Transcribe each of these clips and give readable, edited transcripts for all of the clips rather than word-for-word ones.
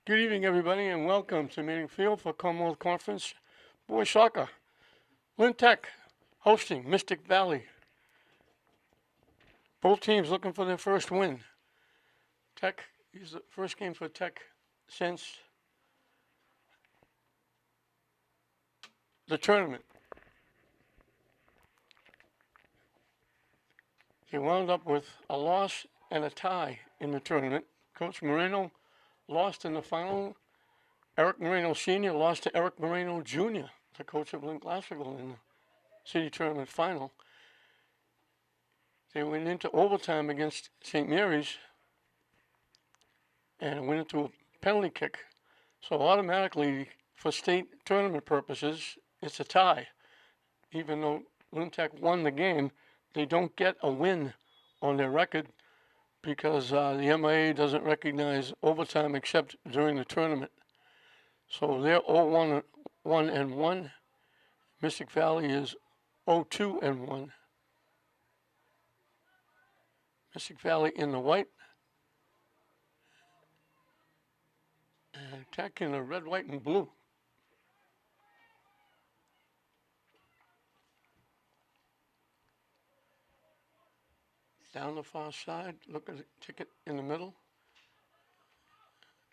Good evening, everybody, and welcome to Meeting Field for Commonwealth Conference Boys Soccer. Lynn Tech hosting Mystic Valley. Both teams looking for their first win. Tech is the first game for Tech since the tournament. They wound up with a loss and a tie in the tournament. Coach Moreno lost in the final. Eric Moreno Sr. lost to Eric Moreno Jr., the coach of Lynn Glassville, in the city tournament final. They went into overtime against St. Mary's and went into a penalty kick. So automatically, for state tournament purposes, it's a tie. Even though Lynn Tech won the game, they don't get a win on their record because the MIA doesn't recognize overtime except during the tournament. So they're 0-1-1. Mystic Valley is 0-2-1. Mystic Valley in the white, and Tech in the red, white, and blue. Down the far side, look at the ticket in the middle.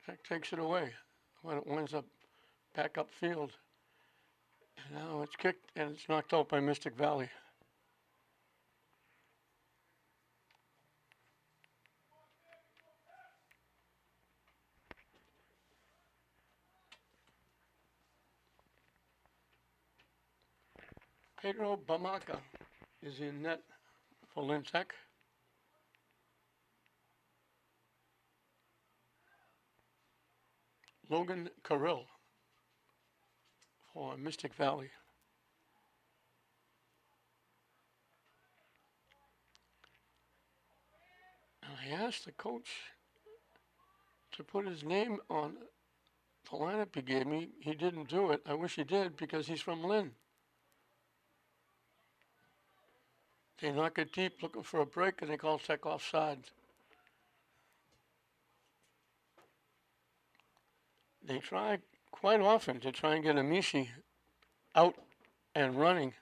Tech takes it away when it winds up back upfield. And now it's kicked and it's knocked out by Mystic Valley. Pedro Bamaca is in net for Lynn Tech. Logan Carrill for Mystic Valley. And I asked the coach to put his name on the lineup he gave me. He didn't do it. I wish he did because he's from Lynn. They knock it deep looking for a break and they call Tech offside. They try quite often to try and get Amici out and running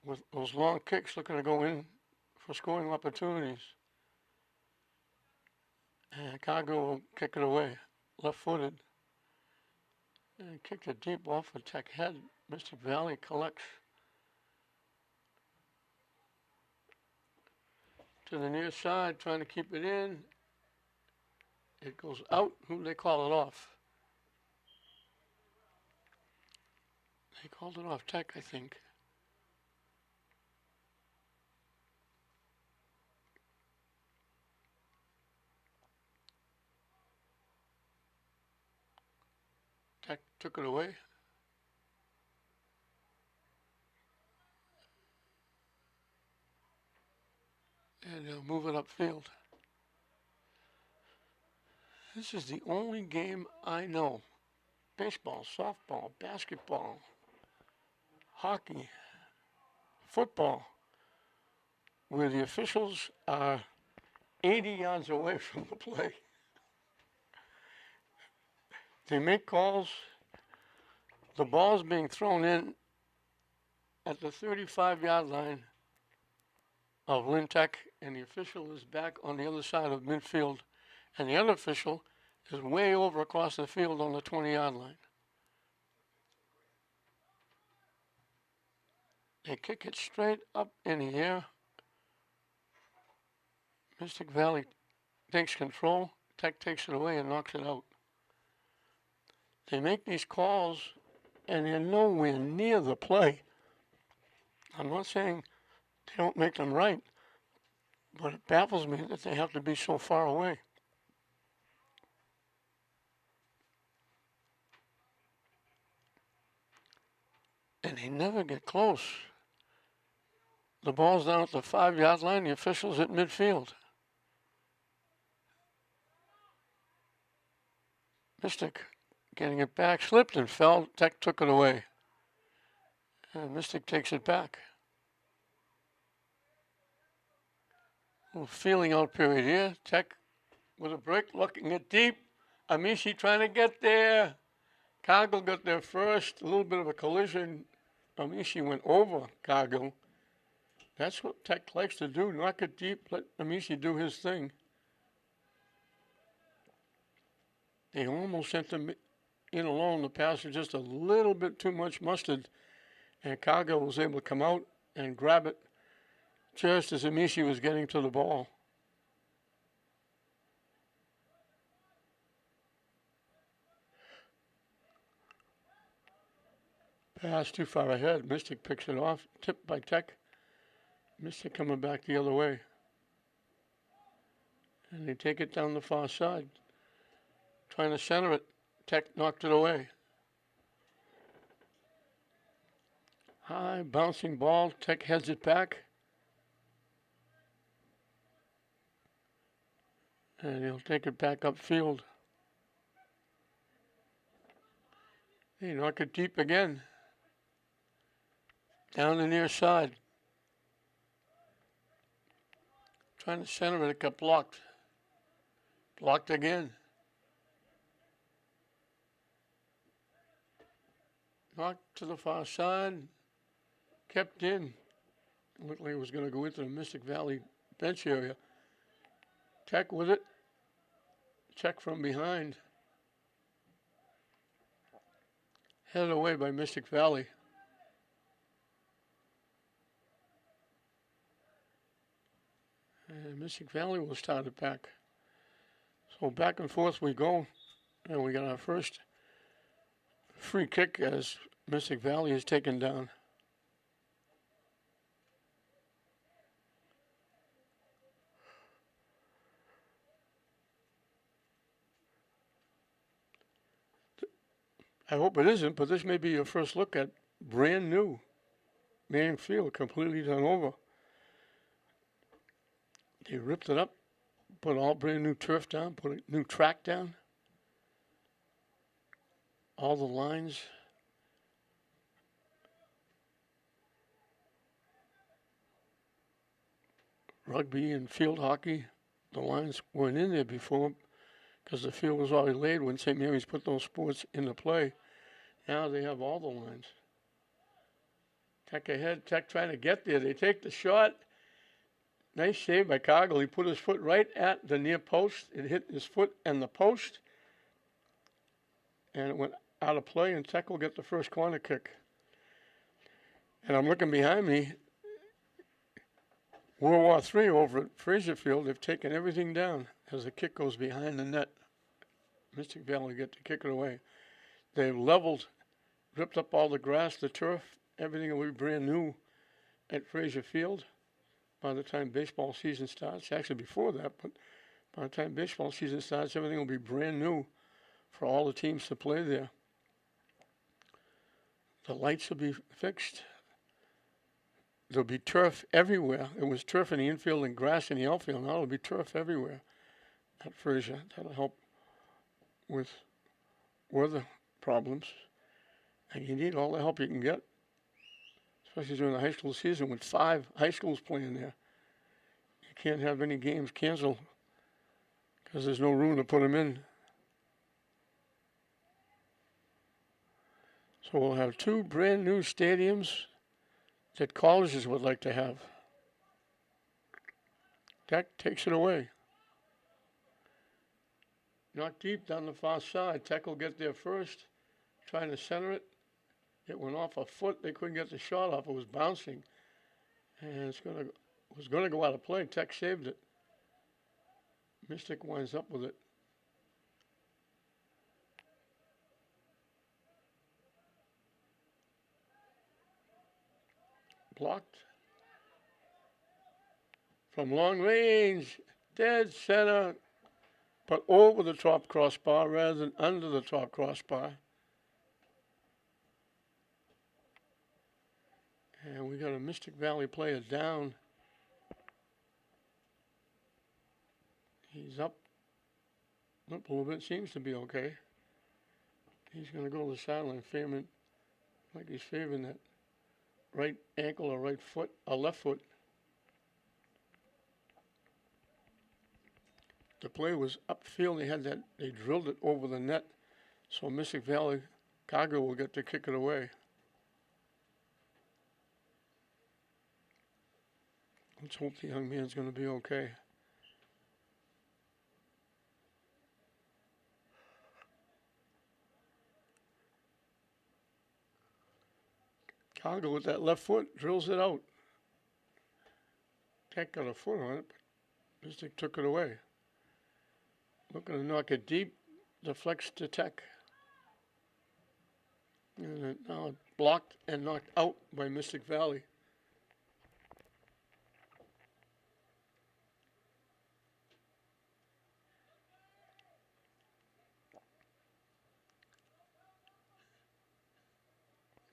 with those long kicks looking to go in for scoring opportunities. And Cargo will kick it away, left-footed. And kicked it deep off the Tech head. Mystic Valley collects to the near side, trying to keep it in. It goes out. Who they call it off? They called it off Tech, I think. Tech took it away. And they'll move it upfield. This is the only game I know. Baseball, softball, basketball, hockey, football, where the officials are 80 yards away from the play. They make calls. The ball's being thrown in at the 35-yard line of Lynn Tech, and the official is back on the other side of midfield, and the other official is way over across the field on the 20-yard line. They kick it straight up in the air. Mystic Valley takes control. Tech takes it away and knocks it out. They make these calls, and they're nowhere near the play. I'm not saying they don't make them right, but it baffles me that they have to be so far away. And they never get close. The ball's down at the 5-yard line, the official's at midfield. Mystic getting it back, slipped and fell. Tech took it away. And Mystic takes it back. A little feeling out period here. Tech with a break, looking it deep. Amishi trying to get there. Cargill got there first. A little bit of a collision. Amishi went over Cargill. That's what Tech likes to do. Knock it deep. Let Amishi do his thing. They almost sent him in alone. The pass was just a little bit too much mustard. And Cargill was able to come out and grab it just as Amishi was getting to the ball. Pass too far ahead. Mystic picks it off. Tipped by Tech. Mystic coming back the other way. And they take it down the far side. Trying to center it. Tech knocked it away. High bouncing ball. Tech heads it back. And he'll take it back upfield. They knock it deep again. Down the near side. Trying to center it, it got blocked. Blocked again. Knocked to the far side. Kept in. Looked like it was going to go into the Mystic Valley bench area. Tech with it. Check from behind. Headed away by Mystic Valley. And Mystic Valley will start it back. So back and forth we go. And we got our first free kick as Mystic Valley is taken down. I hope it isn't, but this may be your first look at brand new Manning Field, completely done over. They ripped it up, put all brand new turf down, put a new track down. All the lines. Rugby and field hockey, the lines weren't in there before because the field was already laid when St. Mary's put those sports into play. Now they have all the lines. Tech ahead, Tech trying to get there. They take the shot. Nice save by Cargill. He put his foot right at the near post. It hit his foot and the post. And it went out of play, and Tech will get the first corner kick. And I'm looking behind me. World War III over at Fraser Field, they've taken everything down as the kick goes behind the net. Mystic Valley get to kick it away. They've leveled, ripped up all the grass, the turf, everything will be brand new at Fraser Field by the time baseball season starts. Actually before that, but by the time baseball season starts, everything will be brand new for all the teams to play there. The lights will be fixed. There'll be turf everywhere. It was turf in the infield and grass in the outfield. Now there'll be turf everywhere at Fraser. That'll help with weather problems. And you need all the help you can get, especially during the high school season with 5 high schools playing there. You can't have any games canceled because there's no room to put them in. So we'll have 2 brand new stadiums that colleges would like to have. Tech takes it away. Knocked deep down the far side. Tech will get there first, trying to center it. It went off a foot. They couldn't get the shot off. It was bouncing. And it was going to go out of play. Tech saved it. Mystic winds up with it. Blocked. From long range, dead center, but over the top crossbar rather than under the top crossbar. And we got a Mystic Valley player down. He's up a little bit, seems to be okay. He's going to go to the sideline, favoring, like he's favoring that right ankle or right foot, or left foot. The play was upfield. They drilled it over the net, so Mystic Valley Cargo will get to kick it away. Let's hope the young man's going to be okay. Cargo with that left foot drills it out. Tech got a foot on it, but Mystic took it away. Looking to knock it deep, deflects to Tech. And now blocked and knocked out by Mystic Valley.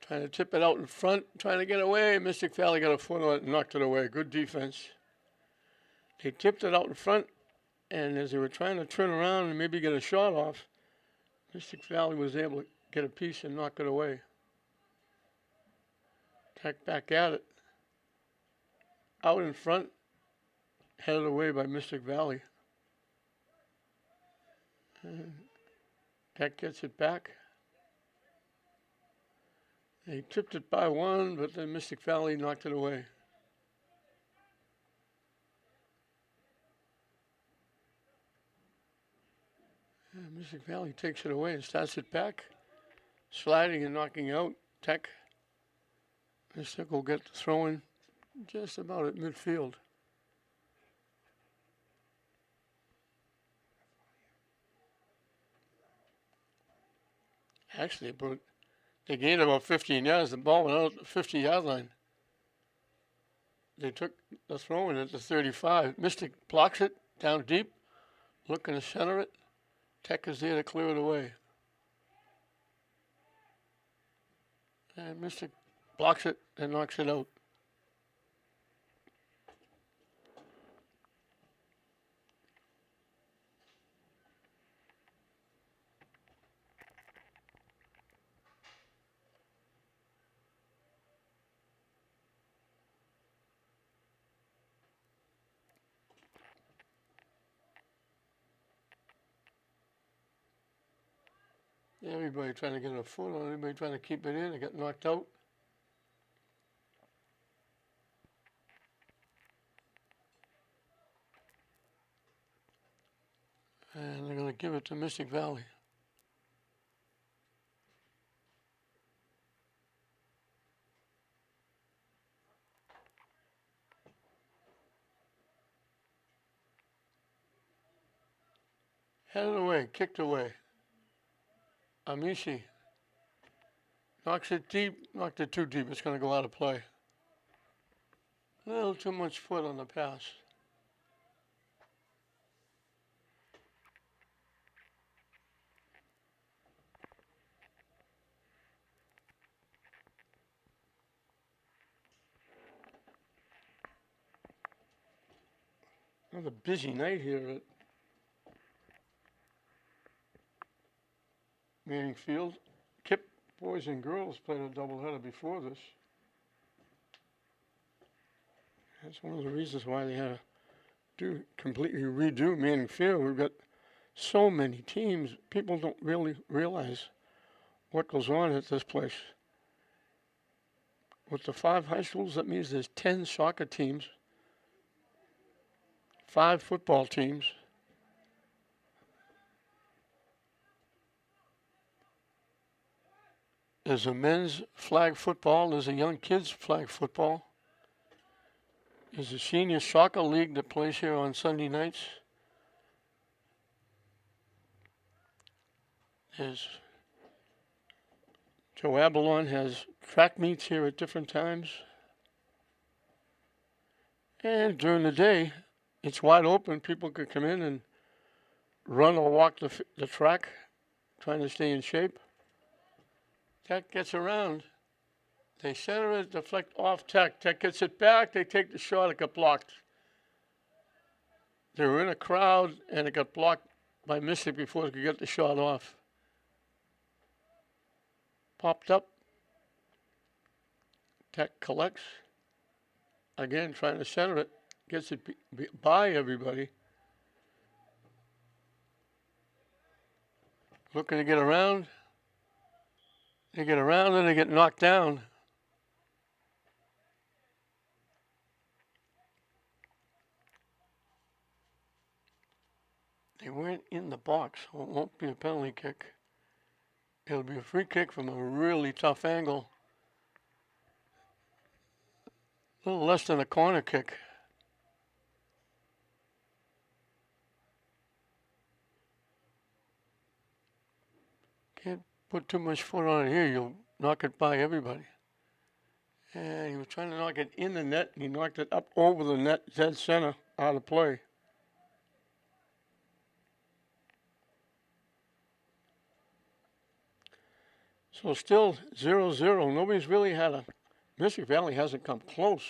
Trying to tip it out in front, trying to get away. Mystic Valley got a foot on it and knocked it away. Good defense. They tipped it out in front, and as they were trying to turn around and maybe get a shot off, Mystic Valley was able to get a piece and knock it away. Tech back at it. Out in front, headed away by Mystic Valley. And Tech gets it back. They tipped it by one, but then Mystic Valley knocked it away. And Mystic Valley takes it away and starts it back, sliding and knocking out Tech. Mystic will get the throw in just about at midfield. Actually, they gained about 15 yards. The ball went out at the 50-yard line. They took the throw in at the 35. Mystic blocks it down deep, looking to center it. Tech is there to clear it away. And Mystic blocks it and knocks it out. Everybody trying to get a foot on it, everybody trying to keep it in. It got knocked out. And they're going to give it to Mystic Valley. Headed away, kicked away. Amici knocks it deep, knocked it too deep. It's going to go out of play. A little too much foot on the pass. Another busy night here at Manning Field. Kip boys and girls played a doubleheader before this. That's one of the reasons why they had to completely redo Manning Field. We've got so many teams. People don't really realize what goes on at this place. With the 5 high schools, that means there's 10 soccer teams, 5 football teams, there's a men's flag football, there's a young kids flag football, there's a senior soccer league that plays here on Sunday nights, there's Joe Abalon has track meets here at different times, and during the day it's wide open. People could come in and run or walk the track, trying to stay in shape. Tech gets around. They center it, deflect off Tech. Tech gets it back. They take the shot. It got blocked. They were in a crowd, and it got blocked by Mystic before they could get the shot off. Popped up. Tech collects. Again, trying to center it. Gets it by everybody. looking to get around. They get around and they get knocked down. They weren't in the box, so it won't be a penalty kick. It'll be a free kick from a really tough angle. A little less than a corner kick. Can't put too much foot on it here. You'll knock it by everybody. And he was trying to knock it in the net, and he knocked it up over the net, dead center, out of play. So still 0-0. Nobody's really had a... Mystic Valley hasn't come close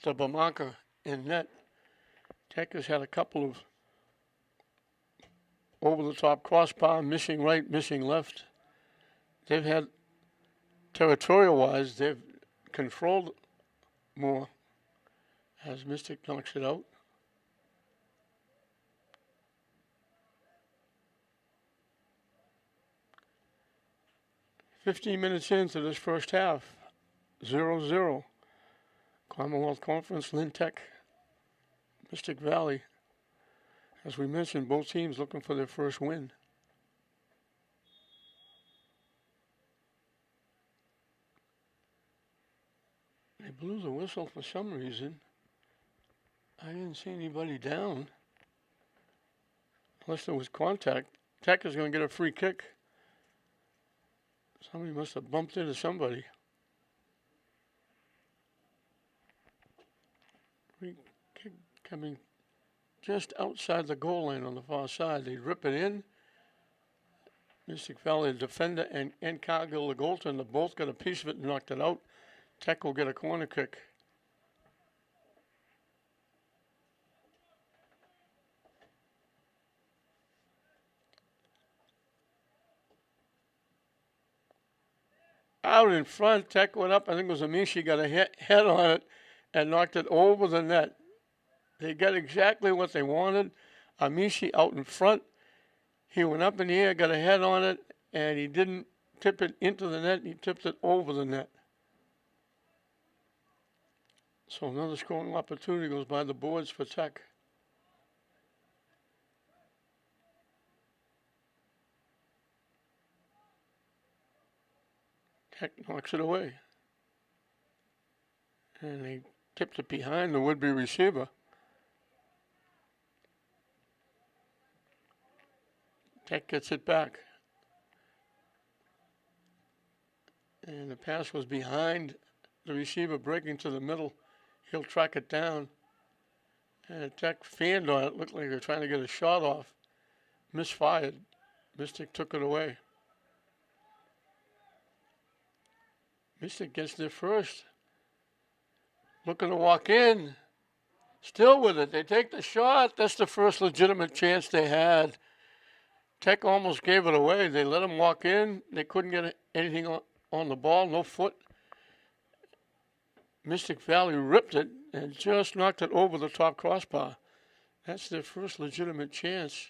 to Bamaka in net. Tech has had a couple of over-the-top crossbar, missing right, missing left. They've had, territorial-wise, they've controlled more as Mystic knocks it out. "15 minutes into this first half, 0-0. Commonwealth Conference, Lynn Tech, Mystic Valley. As we mentioned, both teams looking for their first win. They blew the whistle for some reason. I didn't see anybody down. Unless there was contact. Tech is going to get a free kick. Somebody must have bumped into somebody. Free kick coming just outside the goal line on the far side. They rip it in. Mystic Valley, the defender, and Cargill, the goaltender, both got a piece of it and knocked it out. Tech will get a corner kick. Out in front, Tech went up. I think it was Amishi, got a head on it and knocked it over the net. They got exactly what they wanted. Amishi out in front. He went up in the air, got a head on it, and he didn't tip it into the net. He tipped it over the net. So another scoring opportunity goes by the boards for Tech. Tech knocks it away. And they tipped it behind the would-be receiver. Tech gets it back. And the pass was behind the receiver, breaking to the middle. He'll track it down. And Tech fanned on it. Looked like they were trying to get a shot off. Misfired. Mystic took it away. Mystic gets there first. Looking to walk in. Still with it. They take the shot. That's the first legitimate chance they had. Tech almost gave it away. They let him walk in. They couldn't get anything on the ball. No foot. Mystic Valley ripped it and just knocked it over the top crossbar. That's their first legitimate chance.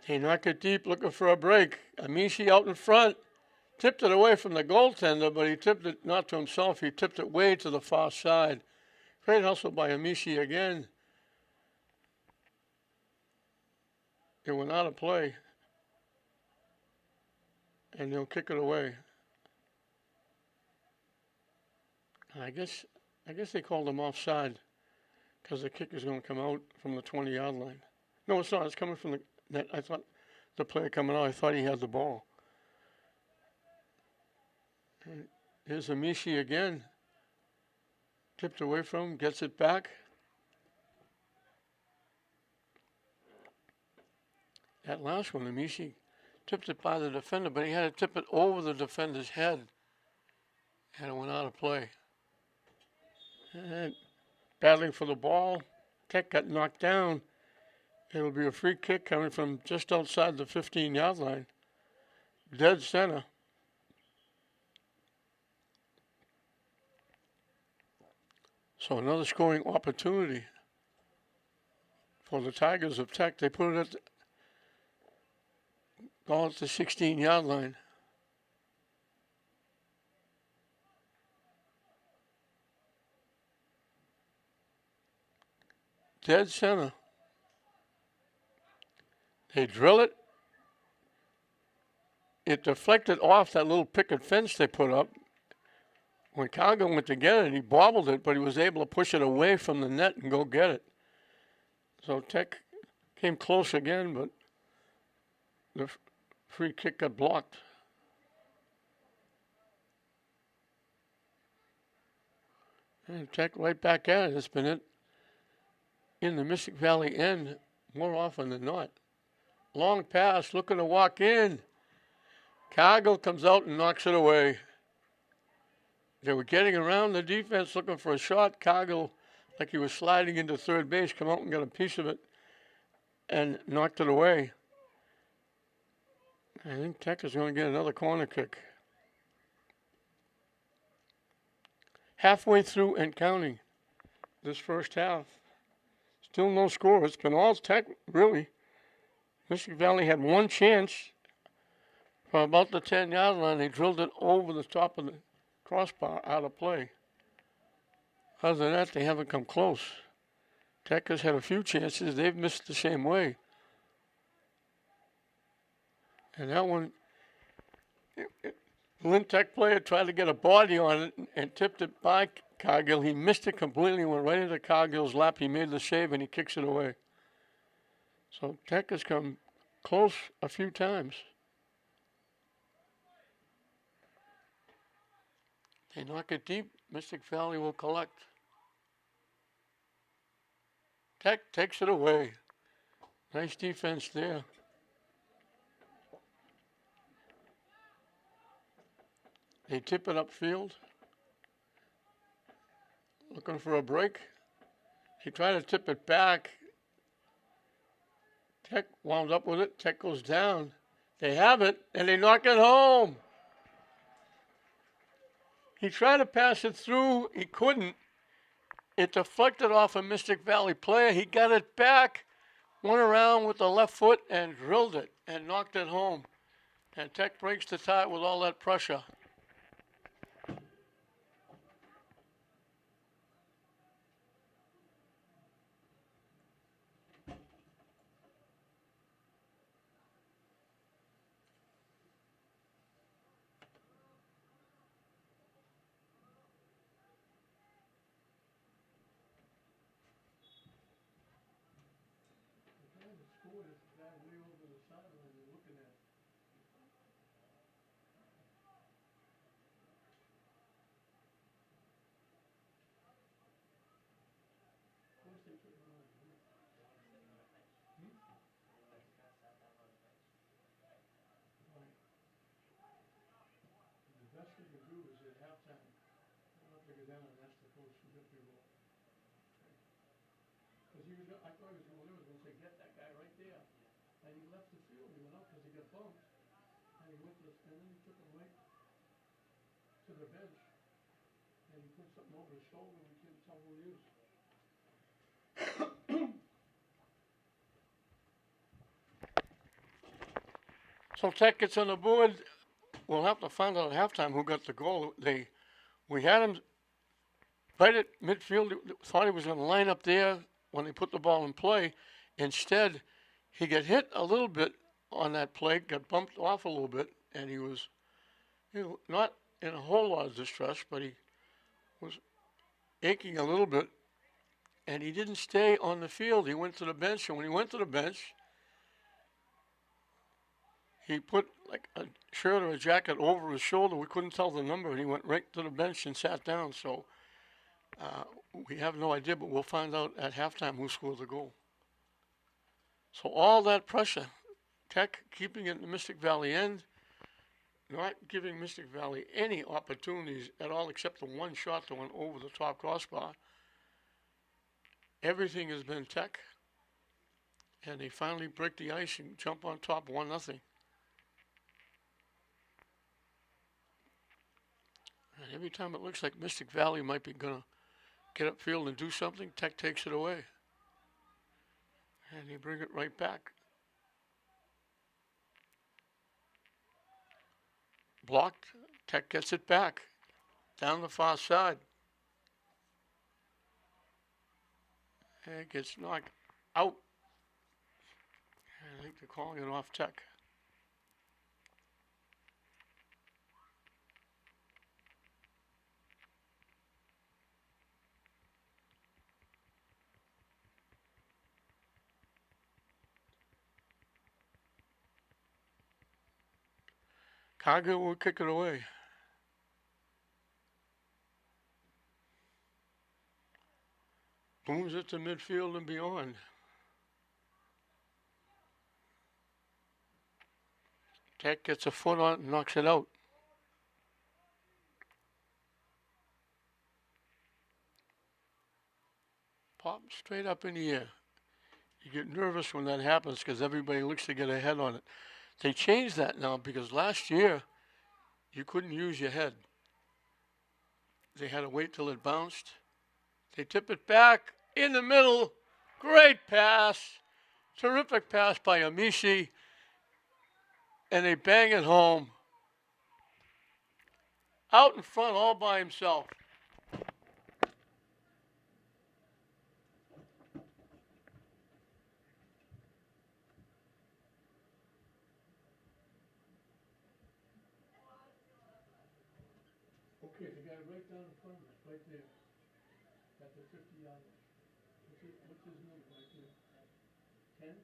He knocked it deep, looking for a break. Amishi out in front. Tipped it away from the goaltender, but he tipped it not to himself. He tipped it way to the far side. Great hustle by Amishi again. It went out of play. And they'll kick it away. And I guess they called him offside because the kick is going to come out from the 20-yard line. No, it's not. It's coming from the net. I thought the player coming out, I thought he had the ball. And here's Amishi again. Tipped away from him, gets it back. That last one, Amishi tipped it by the defender, but he had to tip it over the defender's head, and it went out of play. And battling for the ball, Tech got knocked down. It'll be a free kick coming from just outside the 15-yard line, dead center. So another scoring opportunity for the Tigers of Tech. They put it at the 16-yard line. Dead center. They drill it. It deflected off that little picket fence they put up. When Cargill went to get it, he bobbled it, but he was able to push it away from the net and go get it. So Tech came close again, but the free kick got blocked. And Tech right back at it. It's been in the Mystic Valley end more often than not. Long pass, looking to walk in. Cargill comes out and knocks it away. They were getting around the defense looking for a shot. Cargill, like he was sliding into third base, come out and got a piece of it and knocked it away. I think Tech is going to get another corner kick. Halfway through and counting this first half. Still no score. It's been all Tech, really. Mystic Valley had one chance from about the 10-yard line. They drilled it over the top of the crossbar out of play. Other than that, they haven't come close. Tech has had a few chances. They've missed the same way. And that one, Lynn Tech player tried to get a body on it and tipped it by Cargill. He missed it completely, went right into Cargill's lap. He made the save and he kicks it away. So Tech has come close a few times. They knock it deep. Mystic Valley will collect. Tech takes it away. Nice defense there. They tip it upfield. Looking for a break. He tried to tip it back. Tech wound up with it. Tech goes down. They have it, and they knock it home. He tried to pass it through. He couldn't. It deflected off a Mystic Valley player. He got it back, went around with the left foot, and drilled it and knocked it home. And Tech breaks the tie with all that pressure. I thought he was going to say, get that guy right there. And he left the field. He went out because he got bumped. And he went to, and then he took him right to the bench. And he put something over his shoulder and we couldn't tell who he is. So Tech gets on the board. We'll have to find out at halftime who got the goal. We had him right at midfield. Thought he was going to line up there when they put the ball in play. Instead, he got hit a little bit on that play, got bumped off a little bit, and he was not in a whole lot of distress, but he was aching a little bit, and he didn't stay on the field. He went to the bench, and when he went to the bench, he put like a shirt or a jacket over his shoulder. We couldn't tell the number, and he went right to the bench and sat down. So we have no idea, but we'll find out at halftime who scored the goal. So all that pressure Tech keeping it in the Mystic Valley end, not giving Mystic Valley any opportunities at all except the one shot that went over the top crossbar. Everything has been Tech, and they finally break the ice and jump on top 1-0. And every time it looks like Mystic Valley might be going to get upfield and do something, Tech takes it away. And they bring it right back. Blocked. Tech gets it back. Down the far side. And it gets knocked out. And I think they're calling it off Tech. Cargill will kick it away. Booms it to midfield and beyond. Tech gets a foot on it and knocks it out. Pop straight up in the air. You get nervous when that happens because everybody looks to get a head on it. They changed that now because last year you couldn't use your head. They had to wait till it bounced. They tip it back in the middle. Great pass. Terrific pass by Amici. And they bang it home. Out in front all by himself. Okay, the guy right down in front of us, right there. At the 50-yard line. What's his name right there? 10?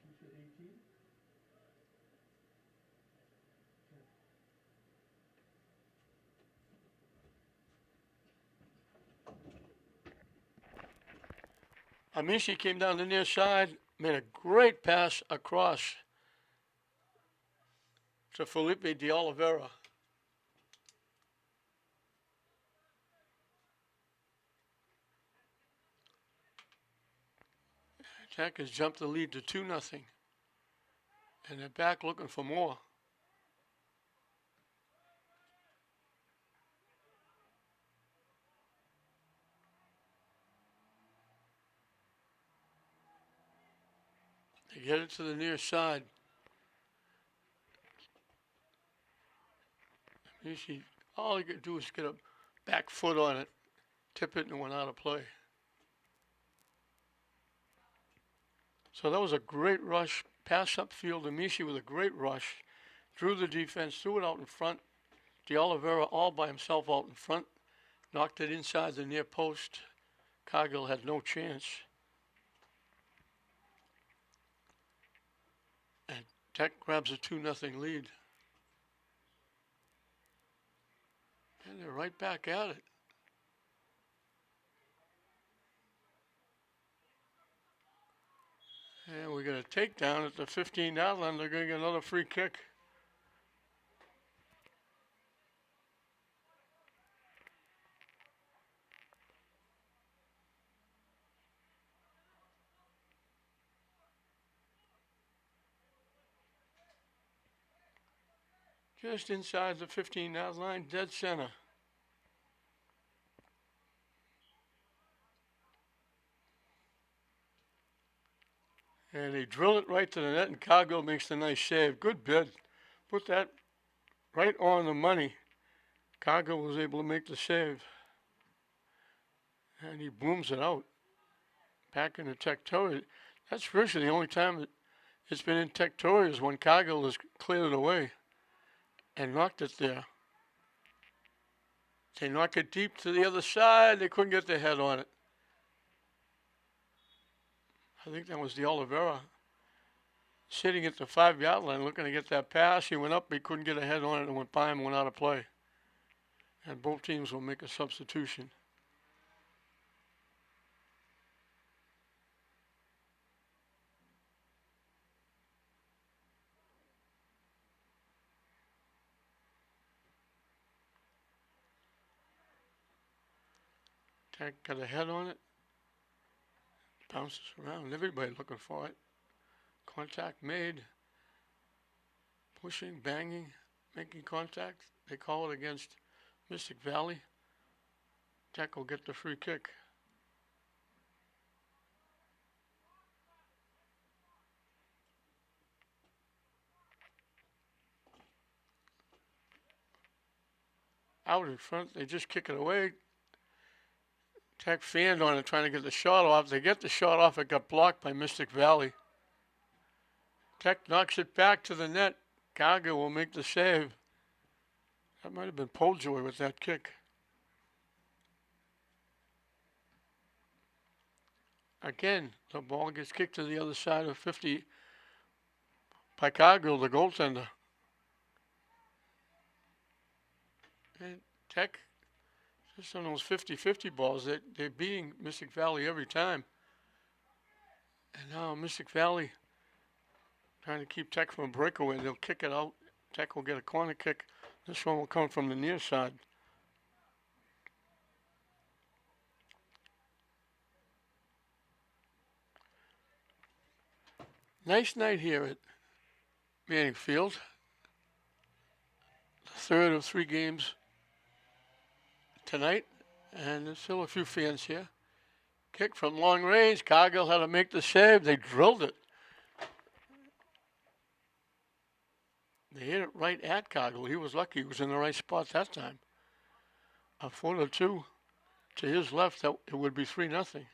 You said 18? Amici came down the near side, made a great pass across to Felipe de Oliveira. Tech has jumped the lead to 2-0. And they're back looking for more. They get it to the near side. All you can do is get a back foot on it, tip it, and it went out of play. So that was a great rush. Pass upfield. Amici with a great rush. Drew the defense, threw it out in front. De Oliveira all by himself out in front. Knocked it inside the near post. Cargill had no chance. And Tech grabs a 2-0 lead. And they're right back at it. And we got a takedown at the 15-yard line. They're going to get another free kick. Just inside the 15-yard line, dead center. And they drill it right to the net, and Cargill makes the nice save. Good bid. Put that right on the money. Cargill was able to make the save. And he booms it out. Back in the Tech territory. That's virtually the only time it's been in Tech territory is when Cargill has cleared it away and knocked it there. They knock it deep to the other side. They couldn't get their head on it. I think that was De Oliveira sitting at the 5-yard line looking to get that pass. He went up, he couldn't get a head on it and went by him and went out of play. And both teams will make a substitution. Tech got a head on it. Bounces around. Everybody looking for it. Contact made. Pushing, banging, making contact. They call it against Mystic Valley. Tech will get the free kick. Out in front, they just kick it away. Tech fanned on it, trying to get the shot off. They get the shot off. It got blocked by Mystic Valley. Tech knocks it back to the net. Gaga will make the save. That might have been Poljoy with that kick. Again, the ball gets kicked to the other side of 50 by Cargill, the goaltender. And Tech, just on those 50-50 balls, they're beating Mystic Valley every time. And now Mystic Valley trying to keep Tech from a breakaway. They'll kick it out. Tech will get a corner kick. This one will come from the near side. Nice night here at Manning Field. The third of 3 games tonight, and there's still a few fans here. Kick from long range. Cargill had to make the save. They drilled it. They hit it right at Cargill. He was lucky. He was in the right spot that time. A foot or two to his left, that it would be 3-0.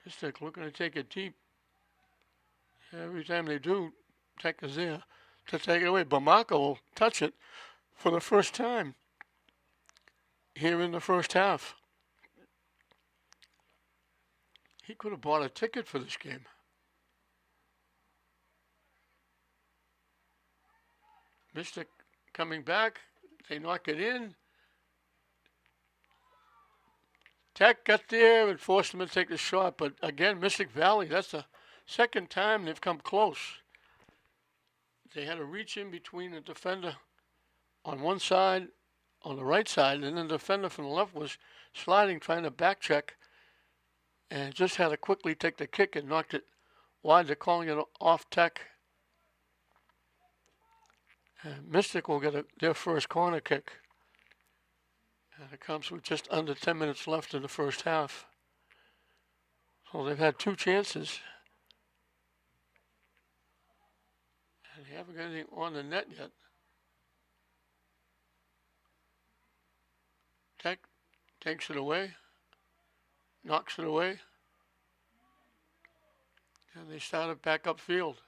Mystic looking to take it deep. Every time they do, Tech is there to take it away. Bamako will touch it for the first time here in the first half. He could have bought a ticket for this game. Mystic coming back. They knock it in. Tech got there and forced him to take the shot. But again, Mystic Valley, that's the second time they've come close. They had to reach in between the defender on one side, on the right side, and then the defender from the left was sliding, trying to back check, and just had to quickly take the kick and knocked it wide. They're calling it off Tech. And Mystic will get their first corner kick. And it comes with just under 10 minutes left in the first half. So they've had 2 chances. And they haven't got anything on the net yet. Tech takes it away, knocks it away, and they start it back upfield.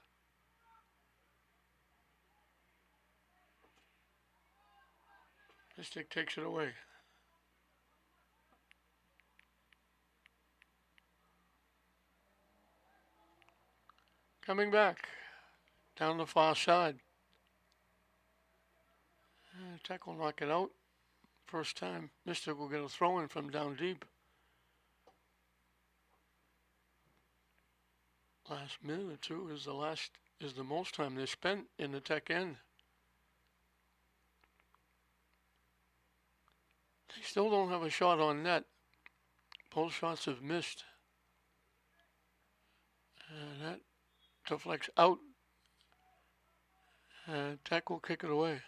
Mystic takes it away. Coming back down the far side. Tech will knock it out. First time. Mystic will get a throw in from down deep. Last minute or two is the most time they spent in the Tech end. They still don't have a shot on net. Both shots have missed. And that deflects out. And Tech will kick it away.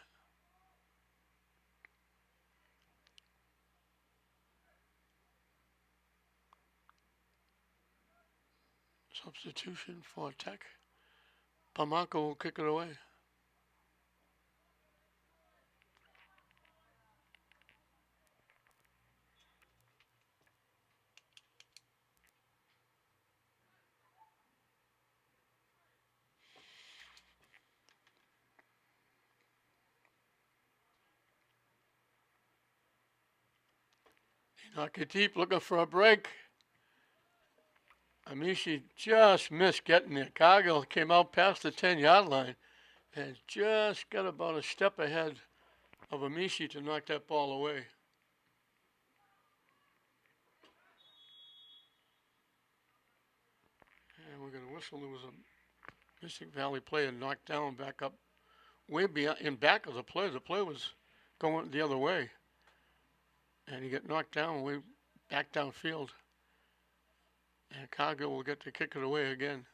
Substitution for Tech. Bamako will kick it away. They knock it deep, looking for a break. Amishi just missed getting there. Cargill came out past the 10-yard line and just got about a step ahead of Amishi to knock that ball away. And we're going to whistle. There was a Mystic Valley player knocked down back up way beyond, in back of the play. The play was going the other way, and he got knocked down way back downfield. And Cargill will get to kick it away again.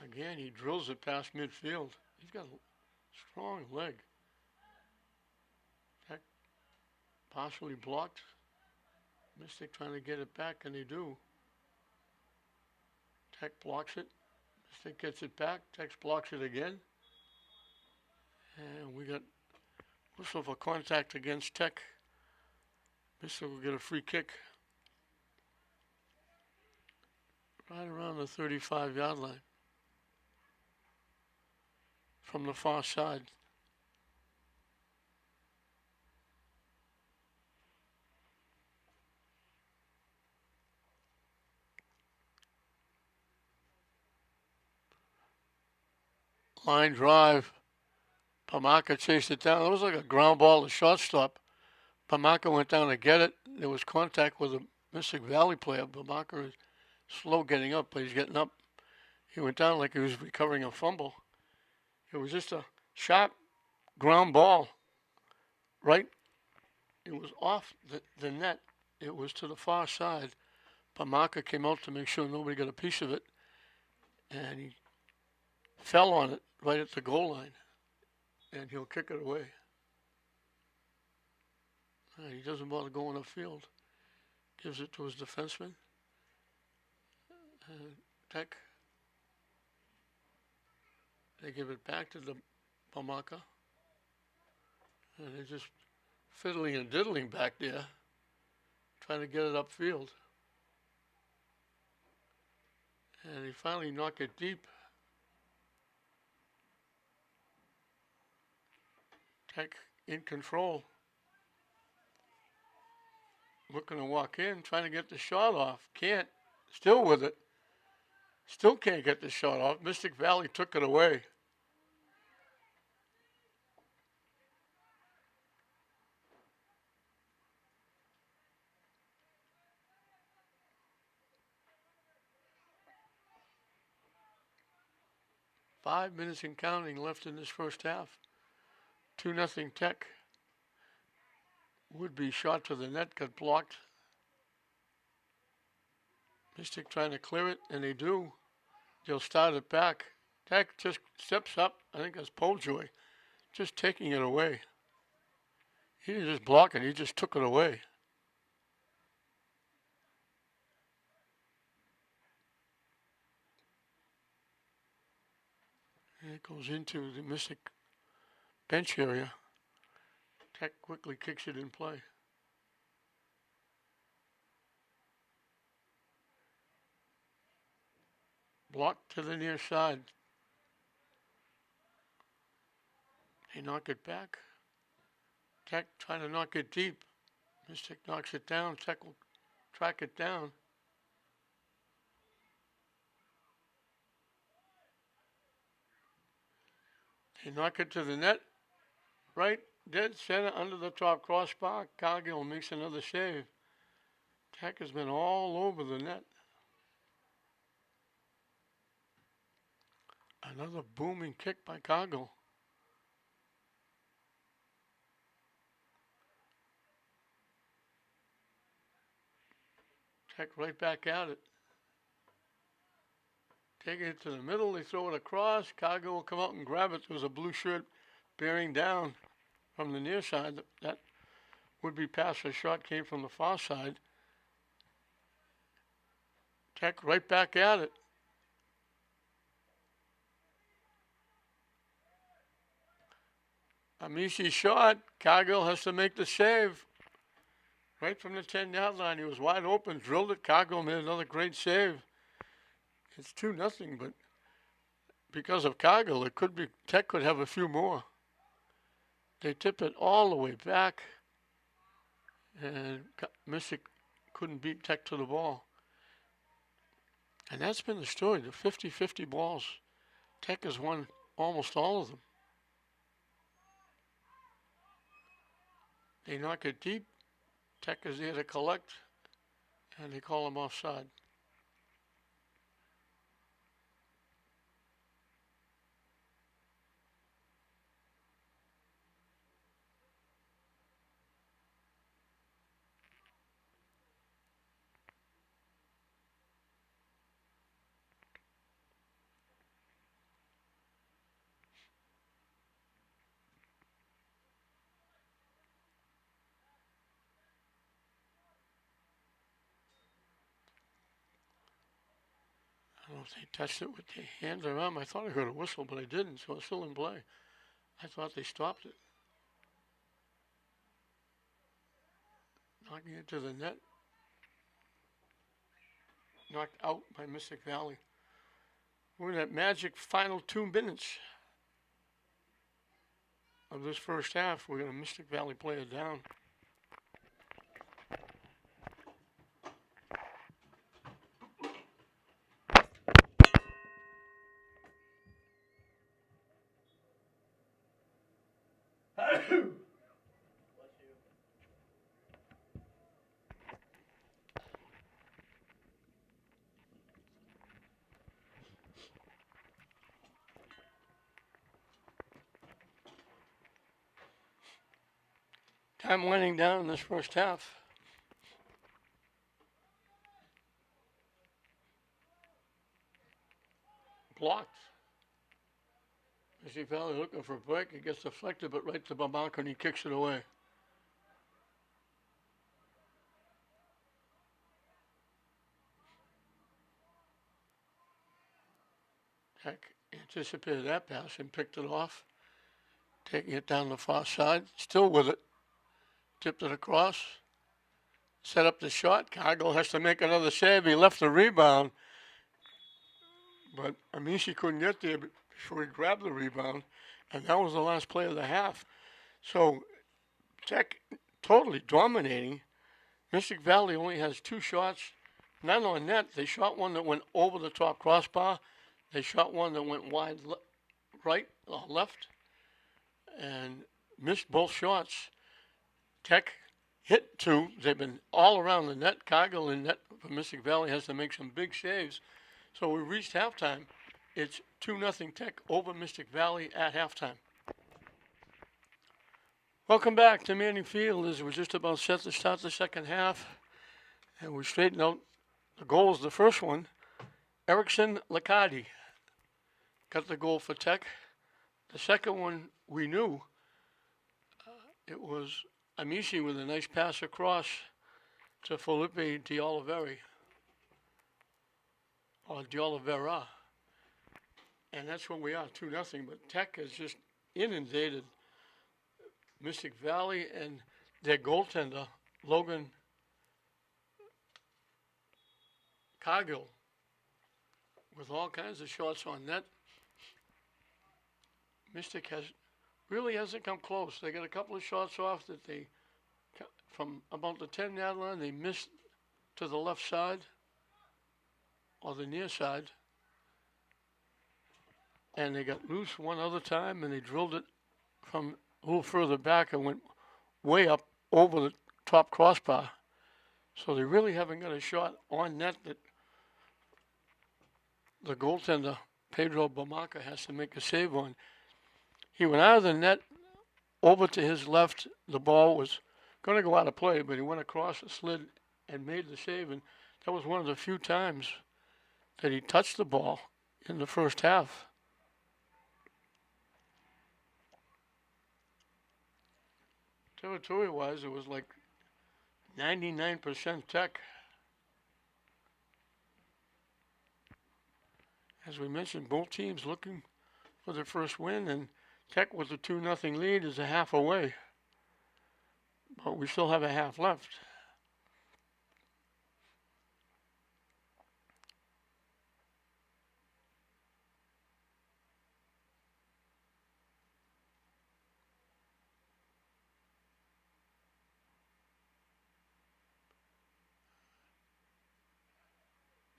Again, he drills it past midfield. He's got a strong leg. Tech partially blocked. Mystic trying to get it back, and they do. Tech blocks it. Mystic gets it back. Tech blocks it again. And we got whistle for contact against Tech. Mystic will get a free kick. Right around the 35-yard line. From the far side. Line drive. Pamaka chased it down. It was like a ground ball to shortstop. Pamaka went down to get it. There was contact with a Mystic Valley player. Pamaka is slow getting up, but he's getting up. He went down like he was recovering a fumble. It was just a sharp ground ball. Right? It was off the net. It was to the far side. Pamaka came out to make sure nobody got a piece of it. And he fell on it right at the goal line. And he'll kick it away. He doesn't bother going upfield. Gives it to his defenseman. Tech. They give it back to the Pamaka. And they're just fiddling and diddling back there, trying to get it upfield. And he finally knocked it deep. Tech in control. Looking to walk in, trying to get the shot off. Can't. Still with it. Still can't get the shot off. Mystic Valley took it away. Five minutes and counting left in this first half. 2-0 Tech. Would be shot to the net, got blocked. Mystic trying to clear it, and they do. They'll start it back. Tech just steps up. I think that's Poljoy. Just taking it away. He didn't just block it, he just took it away. And it goes into the Mystic bench area. Tech quickly kicks it in play. Blocked to the near side. They knock it back. Tech trying to knock it deep. Mystic knocks it down. Tech will track it down. They knock it to the net. Right dead center under the top crossbar. Cargill makes another save. Tech has been all over the net. Another booming kick by Cargill. Tech right back at it. Taking it to the middle, they throw it across. Cargill will come out and grab it. There was a blue shirt bearing down from the near side. That would-be pass or shot came from the far side. Tech right back at it. Amishi shot. Cargill has to make the save. Right from the 10-yard line. He was wide open, drilled it. Cargill made another great save. It's 2-0, but because of Cargill, it could be Tech could have a few more. They tip it all the way back, and Mystic couldn't beat Tech to the ball. And that's been the story, the 50-50 balls. Tech has won almost all of them. They knock it deep. Tech is there to collect, and they call him offside. I don't know if they touched it with their hands or arm. I thought I heard a whistle, but I didn't, so it's still in play. I thought they stopped it. Knocking it to the net. Knocked out by Mystic Valley. We're in that magic final 2 minutes of this first half. We're going to Mystic Valley play it down. Time winding down in this first half. Blocked. Mystic Valley looking for a break. It gets deflected, but right to Babanka, and he kicks it away. Heck, anticipated that pass and picked it off. Taking it down the far side. Still with it. Tipped it across. Set up the shot. Cargill has to make another save. He left the rebound. But Amici couldn't get there before he grabbed the rebound. And that was the last play of the half. So Tech totally dominating. Mystic Valley only has 2 shots. None on net. They shot one that went over the top crossbar. They shot one that went wide right or left. And missed both shots. Tech hit 2. They've been all around the net. Cargill in net for Mystic Valley has to make some big saves. So we reached halftime. It's 2-0 Tech over Mystic Valley at halftime. Welcome back to Manning Field as we're just about set to start the second half. And we straighten out the goals. The first one, Erickson Lacardi got the goal for Tech. The second one we knew. It was Amici with a nice pass across to Felipe De Oliveri. Or De Oliveira. And that's what we are, 2-0. But Tech has just inundated Mystic Valley and their goaltender, Logan Cargill, with all kinds of shots on net. Mystic really hasn't come close. They got a couple of shots off that they, from about the 10-yard line, they missed to the left side or the near side. And they got loose one other time, and they drilled it from a little further back and went way up over the top crossbar. So they really haven't got a shot on net that the goaltender, Pedro Bamaca, has to make a save on. He went out of the net, over to his left. The ball was going to go out of play, but he went across the slid and made the save. And that was one of the few times that he touched the ball in the first half. Territory-wise, it was like 99% Tech. As we mentioned, both teams looking for their first win, and Tech with a 2-0 lead is a half away. But we still have a half left.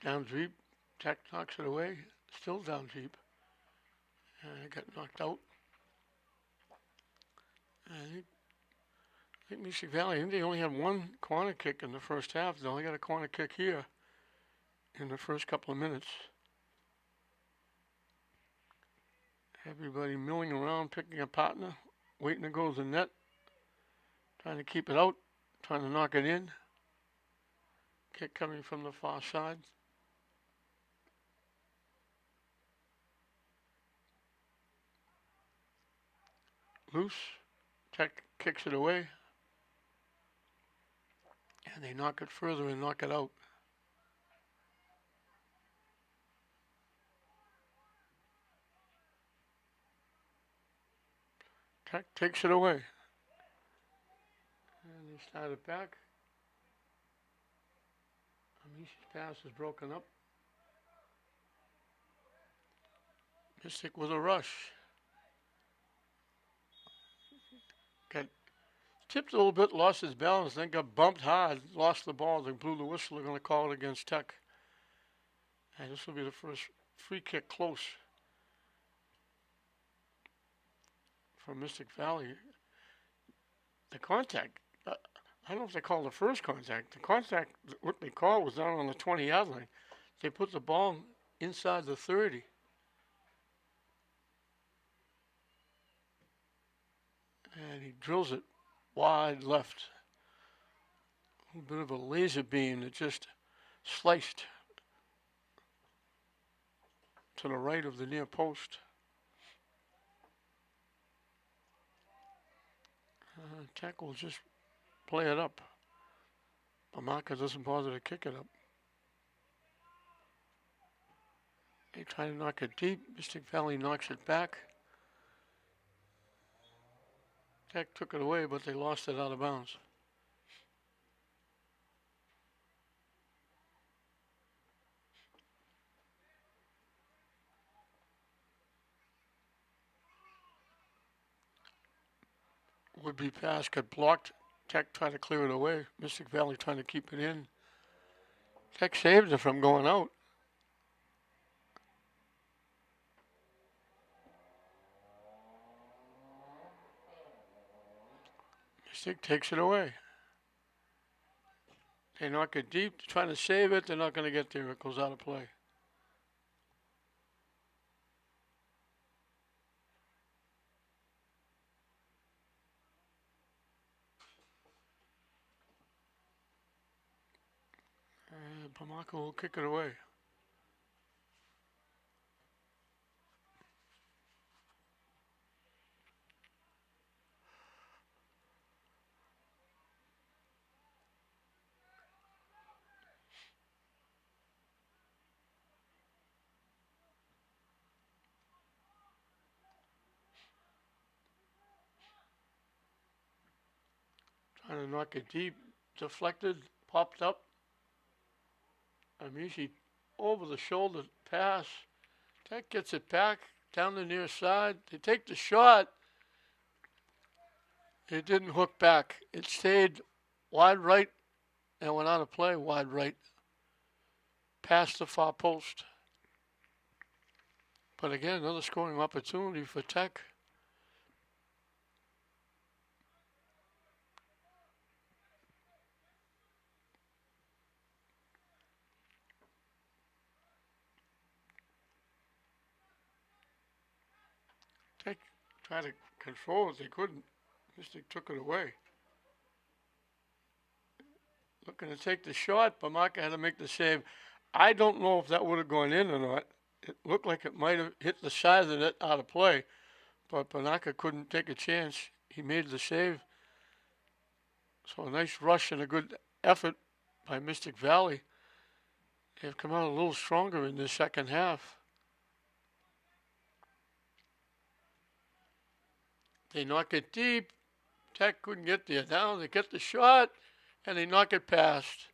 Down deep, Tech knocks it away, still down deep. And it got knocked out. I think think Mystic Valley, I think they only had one corner kick in the first half. They only got a corner kick here in the first couple of minutes. Everybody milling around, picking a partner, waiting to go to the net, trying to keep it out, trying to knock it in. Kick coming from the far side. Loose. Tech kicks it away. And they knock it further and knock it out. Tech takes it away. And they start it back. Amishi's pass is broken up. Mystic with a rush. Got tipped a little bit, lost his balance, then got bumped hard, lost the ball. They blew the whistle. They're going to call it against Tech. And this will be the first free kick close for Mystic Valley. The contact, I don't know if they call the first contact. The contact, what they call was down on the 20-yard line. They put the ball inside the 30. And he drills it wide left. A little bit of a laser beam that just sliced to the right of the near post. Tech will just play it up. Bamaka doesn't bother to kick it up. They try to knock it deep. Mystic Valley knocks it back. Tech took it away, but they lost it out of bounds. Would-be pass got blocked. Tech tried to clear it away. Mystic Valley trying to keep it in. Tech saved it from going out. Mystic takes it away. They knock it deep, trying to save it. They're not going to get there. It goes out of play. And Bamaka will kick it away. Trying to knock it deep, deflected, popped up. Amishi over the shoulder pass. Tech gets it back down the near side. They take the shot. It didn't hook back. It stayed wide right and went out of play wide right. Past the far post. But again, another scoring opportunity for Tech. Tech tried to control it. They couldn't. Mystic took it away. Looking to take the shot. Bamaka had to make the save. I don't know if that would have gone in or not. It looked like it might have hit the side of the net out of play. But Bamaka couldn't take a chance. He made the save. So a nice rush and a good effort by Mystic Valley. They've come out a little stronger in the second half. They knock it deep. Tech couldn't get there. Now they get the shot, and they knock it past.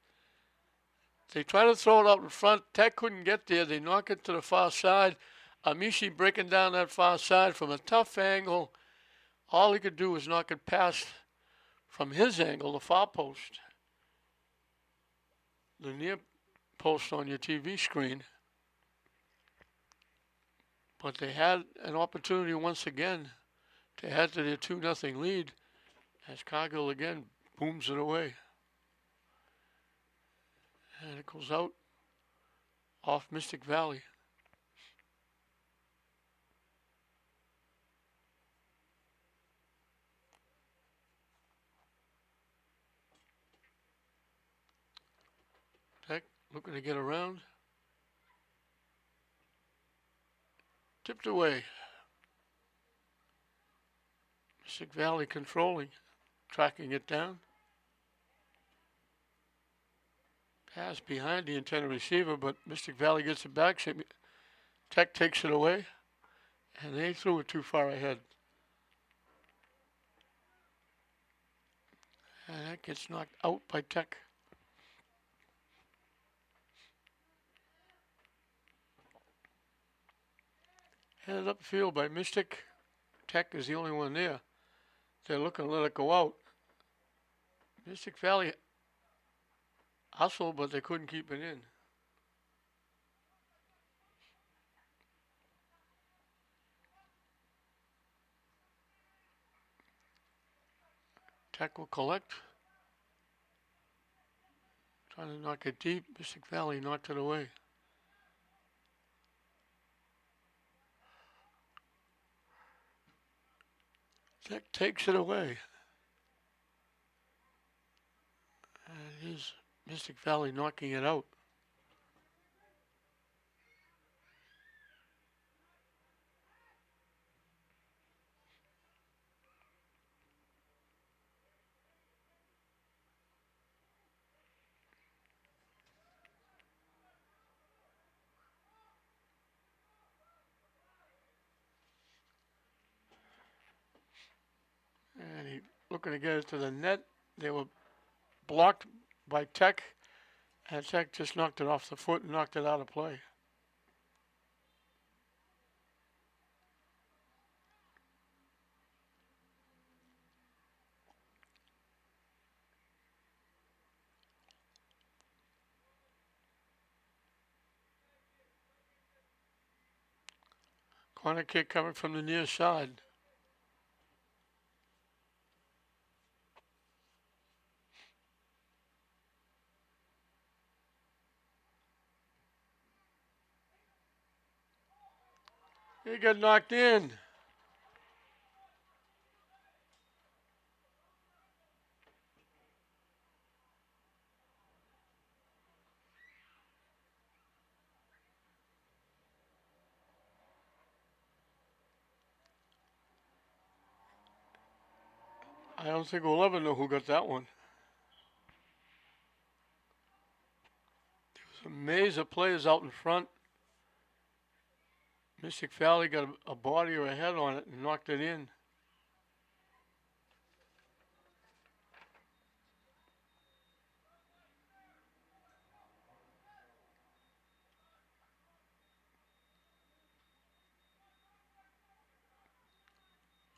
They try to throw it out in front. Tech couldn't get there. They knock it to the far side. Amishi breaking down that far side from a tough angle. All he could do was knock it past from his angle, the far post. The near post on your TV screen. But they had an opportunity once again to add to their 2-0 lead, as Cargill again booms it away. And it goes out off Mystic Valley. Tech looking to get around. Tipped away. Mystic Valley controlling, tracking it down. Pass behind the intended receiver, but Mystic Valley gets it back. Tech takes it away, and they threw it too far ahead. And that gets knocked out by Tech. Headed upfield by Mystic. Tech is the only one there. They're looking to let it go out. Mystic Valley hustled, but they couldn't keep it in. Tech will collect. Trying to knock it deep. Mystic Valley knocked it away. Tech takes it away. And here's Mystic Valley knocking it out. And he looking to get it to the net. They were blocked by Tech, and Tech just knocked it off the foot and knocked it out of play. Corner kick coming from the near side. He got knocked in. I don't think we'll ever know who got that one. There was a maze of players out in front. Mystic Valley got a body or a head on it and knocked it in.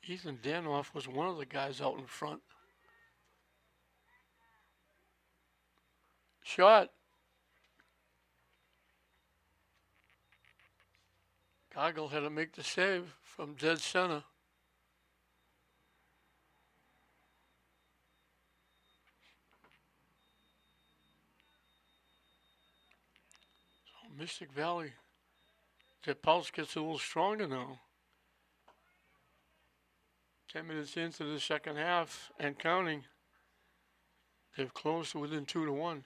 Ethan Danoff was one of the guys out in front. Shot. Goggle had to make the save from dead center. So Mystic Valley, their pulse gets a little stronger now. 10 minutes into the second half and counting. They've closed to within 2-1.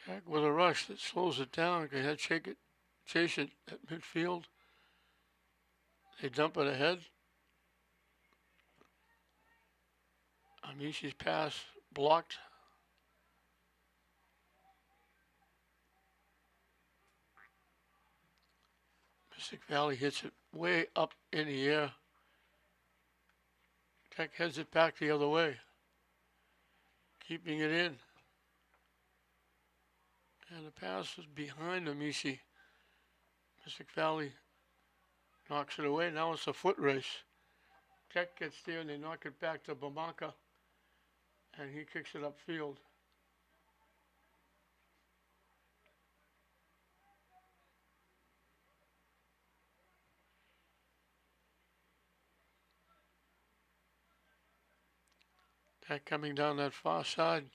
Tech with a rush that slows it down. They had chase it at midfield. They dump it ahead. Amishi's pass blocked. Mystic Valley hits it way up in the air. Tech heads it back the other way, keeping it in. And the pass is behind Amici. Mystic Valley knocks it away. Now it's a foot race. Tech gets there and they knock it back to Bamanka. And he kicks it upfield. Tech coming down that far side.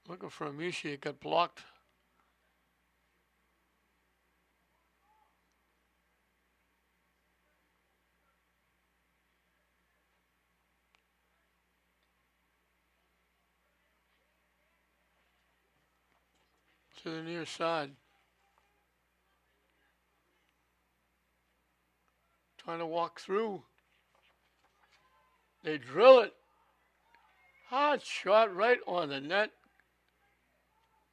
Looking for Amici. It got blocked. To the near side. Trying to walk through. They drill it. Hard shot right on the net.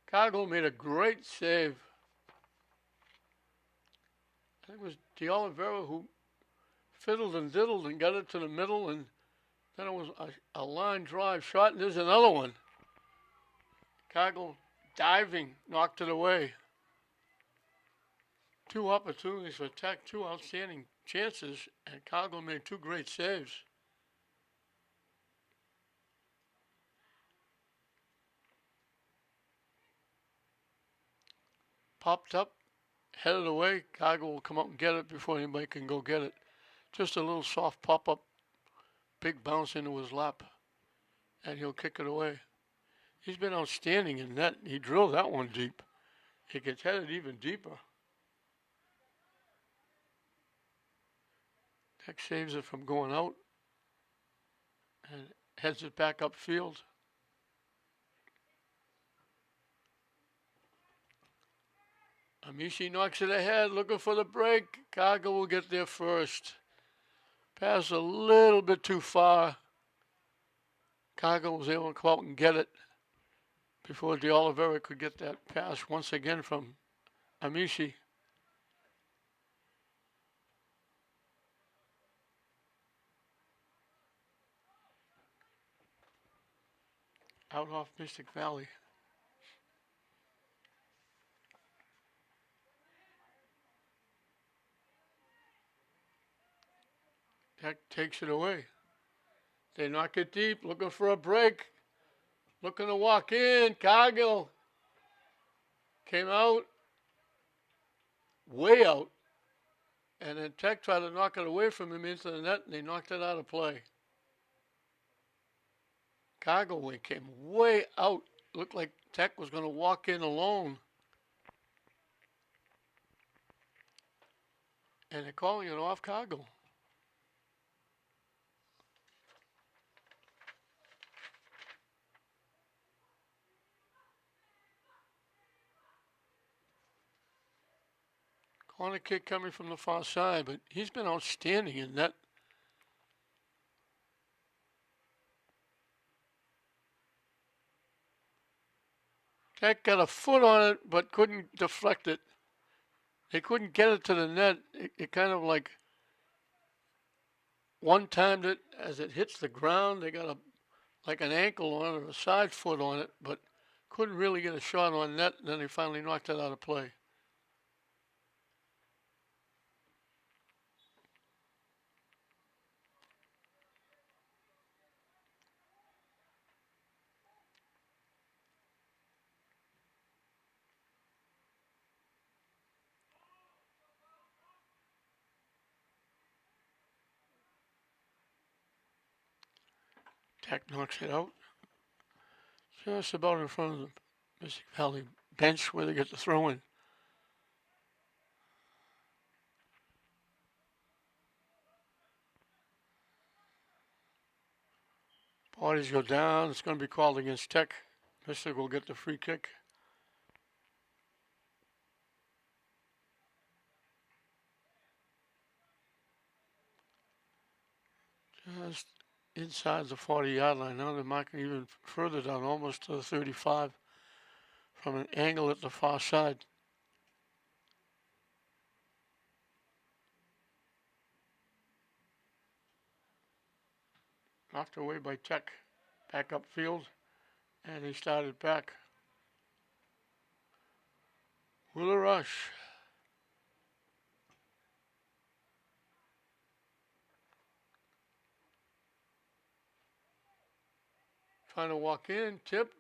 Cargill made a great save. I think it was D'Olivera who fiddled and diddled and got it to the middle, and then it was a line drive shot, and there's another one. Cargill diving, knocked it away. Two opportunities for Tech, two outstanding chances, and Cargill made two great saves. Popped up, headed away. Cargill will come up and get it before anybody can go get it. Just a little soft pop-up, big bounce into his lap, and he'll kick it away. He's been outstanding in net. He drilled that one deep. He gets headed even deeper. Tech saves it from going out and heads it back upfield. Amici knocks it ahead, looking for the break. Cargill will get there first. Pass a little bit too far. Cargill was able to come out and get it before D'Olivera could get that pass once again from Amici. Out off Mystic Valley. Tech takes it away. They knock it deep, looking for a break. Looking to walk in. Cargill came out, way out. And then Tech tried to knock it away from him into the net, and they knocked it out of play. Cargill came way out. Looked like Tech was going to walk in alone. And they're calling it off Cargill. Corner kick coming from the far side, but he's been outstanding in that. Tech got a foot on it, but couldn't deflect it. They couldn't get it to the net. It kind of like one-timed it as it hits the ground. They got like an ankle on it or a side foot on it, but couldn't really get a shot on net. And then they finally knocked it out of play. Tech knocks it out. Just about in front of the Mystic Valley bench where they get the throw in. Bodies go down. It's going to be called against Tech. Mystic will get the free kick. Just inside the 40-yard line. Now they're marking even further down, almost to the 35, from an angle at the far side. Knocked away by Tech. Back upfield. And he started back. With a rush. Trying to walk in. Tip.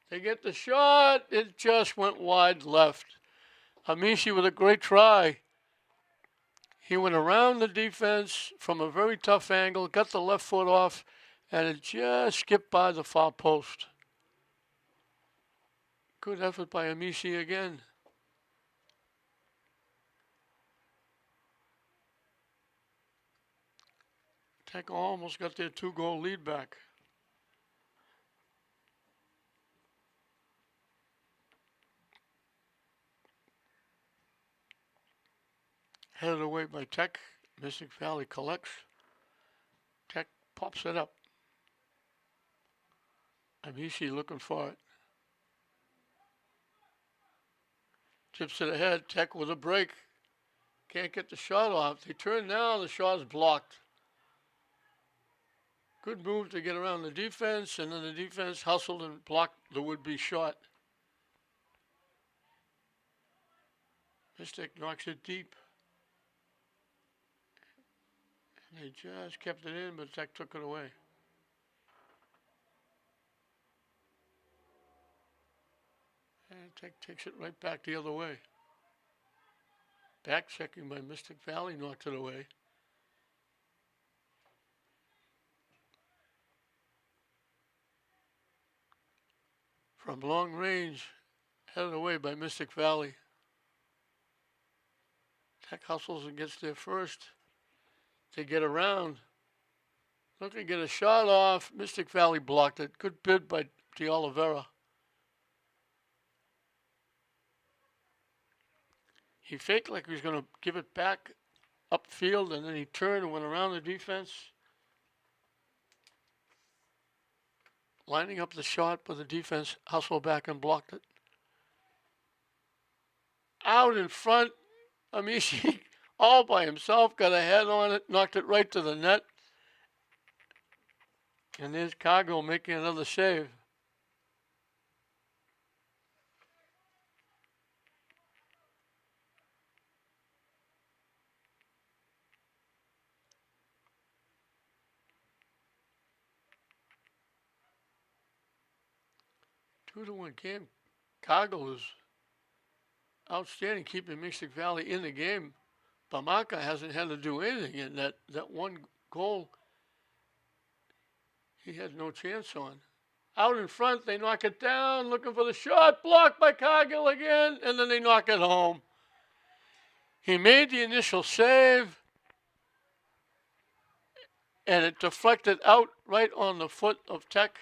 They get the shot. It just went wide left. Amishi with a great try. He went around the defense from a very tough angle, got the left foot off, and it just skipped by the far post. Good effort by Amishi again. Tech almost got their 2-goal lead back. Headed away by Tech. Mystic Valley collects. Tech pops it up. Amishi looking for it. Tips it ahead. Tech with a break. Can't get the shot off. They turn now. The shot's blocked. Good move to get around the defense, and then the defense hustled and blocked the would-be shot. Mystic knocks it deep. And they just kept it in, but Tech took it away. And Tech takes it right back the other way. Back checking by Mystic Valley knocked it away. From long range, headed away by Mystic Valley. Tech hustles and gets there first. They get around. Looking to get a shot off. Mystic Valley blocked it. Good bid by De Oliveira. He faked like he was going to give it back upfield, and then he turned and went around the defense. Lining up the shot, but the defense hustled back and blocked it. Out in front, Amishi all by himself, got a head on it, knocked it right to the net. And there's Cargo making another save. Two to one game. Cargo is outstanding, keeping Mystic Valley in the game. Bamaka hasn't had to do anything in that one goal. He had no chance on. Out in front, they knock it down, looking for the shot, blocked by Cargill again, and then they knock it home. He made the initial save, and it deflected out right on the foot of Tech.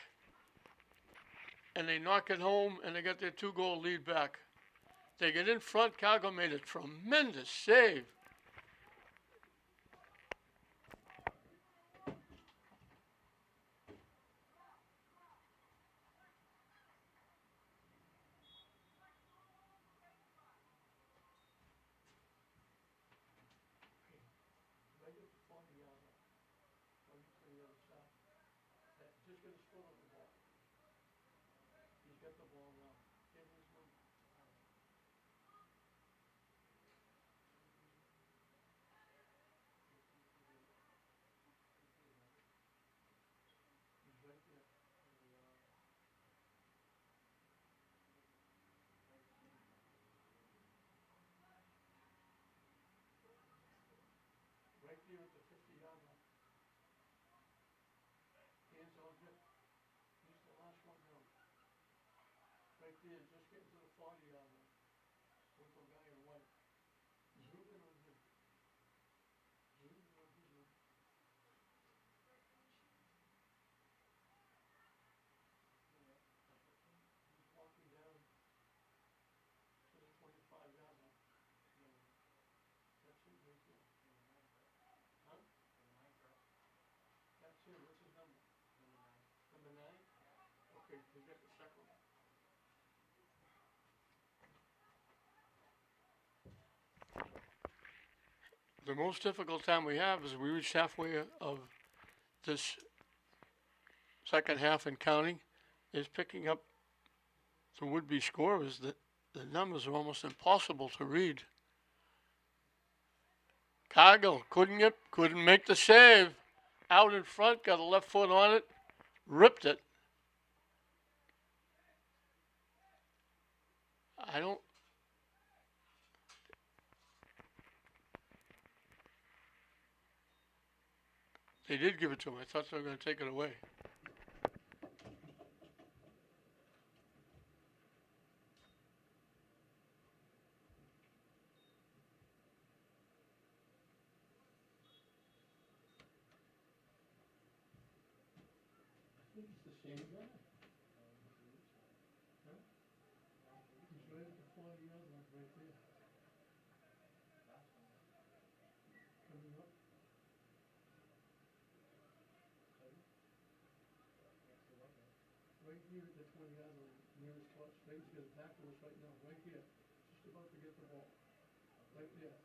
And they knock it home, and they got their 2-goal lead back. They get in front. Cargo made a tremendous save. Just getting to the 40-yard line. With the guy in white. Zoom in on him. Zoom in on his number. He's walking down to the 25-yard line. That's it right there. Huh? That's it. What's his number? Number 9? Okay, we got the second one. The most difficult time we have is we reached halfway of this second half and counting, is picking up the would-be scorers. The numbers are almost impossible to read. Cargill couldn't make the save. Out in front, got a left foot on it, ripped it. I don't. They did give it to him. I thought they were going to take it away. I think it's the same guy. Huh? He's right at the 40-yard line right there. Coming up. Right here at the 20-yard line, nearest spot, right here, the tackle is right now, right here. Just about to get the ball. Right there.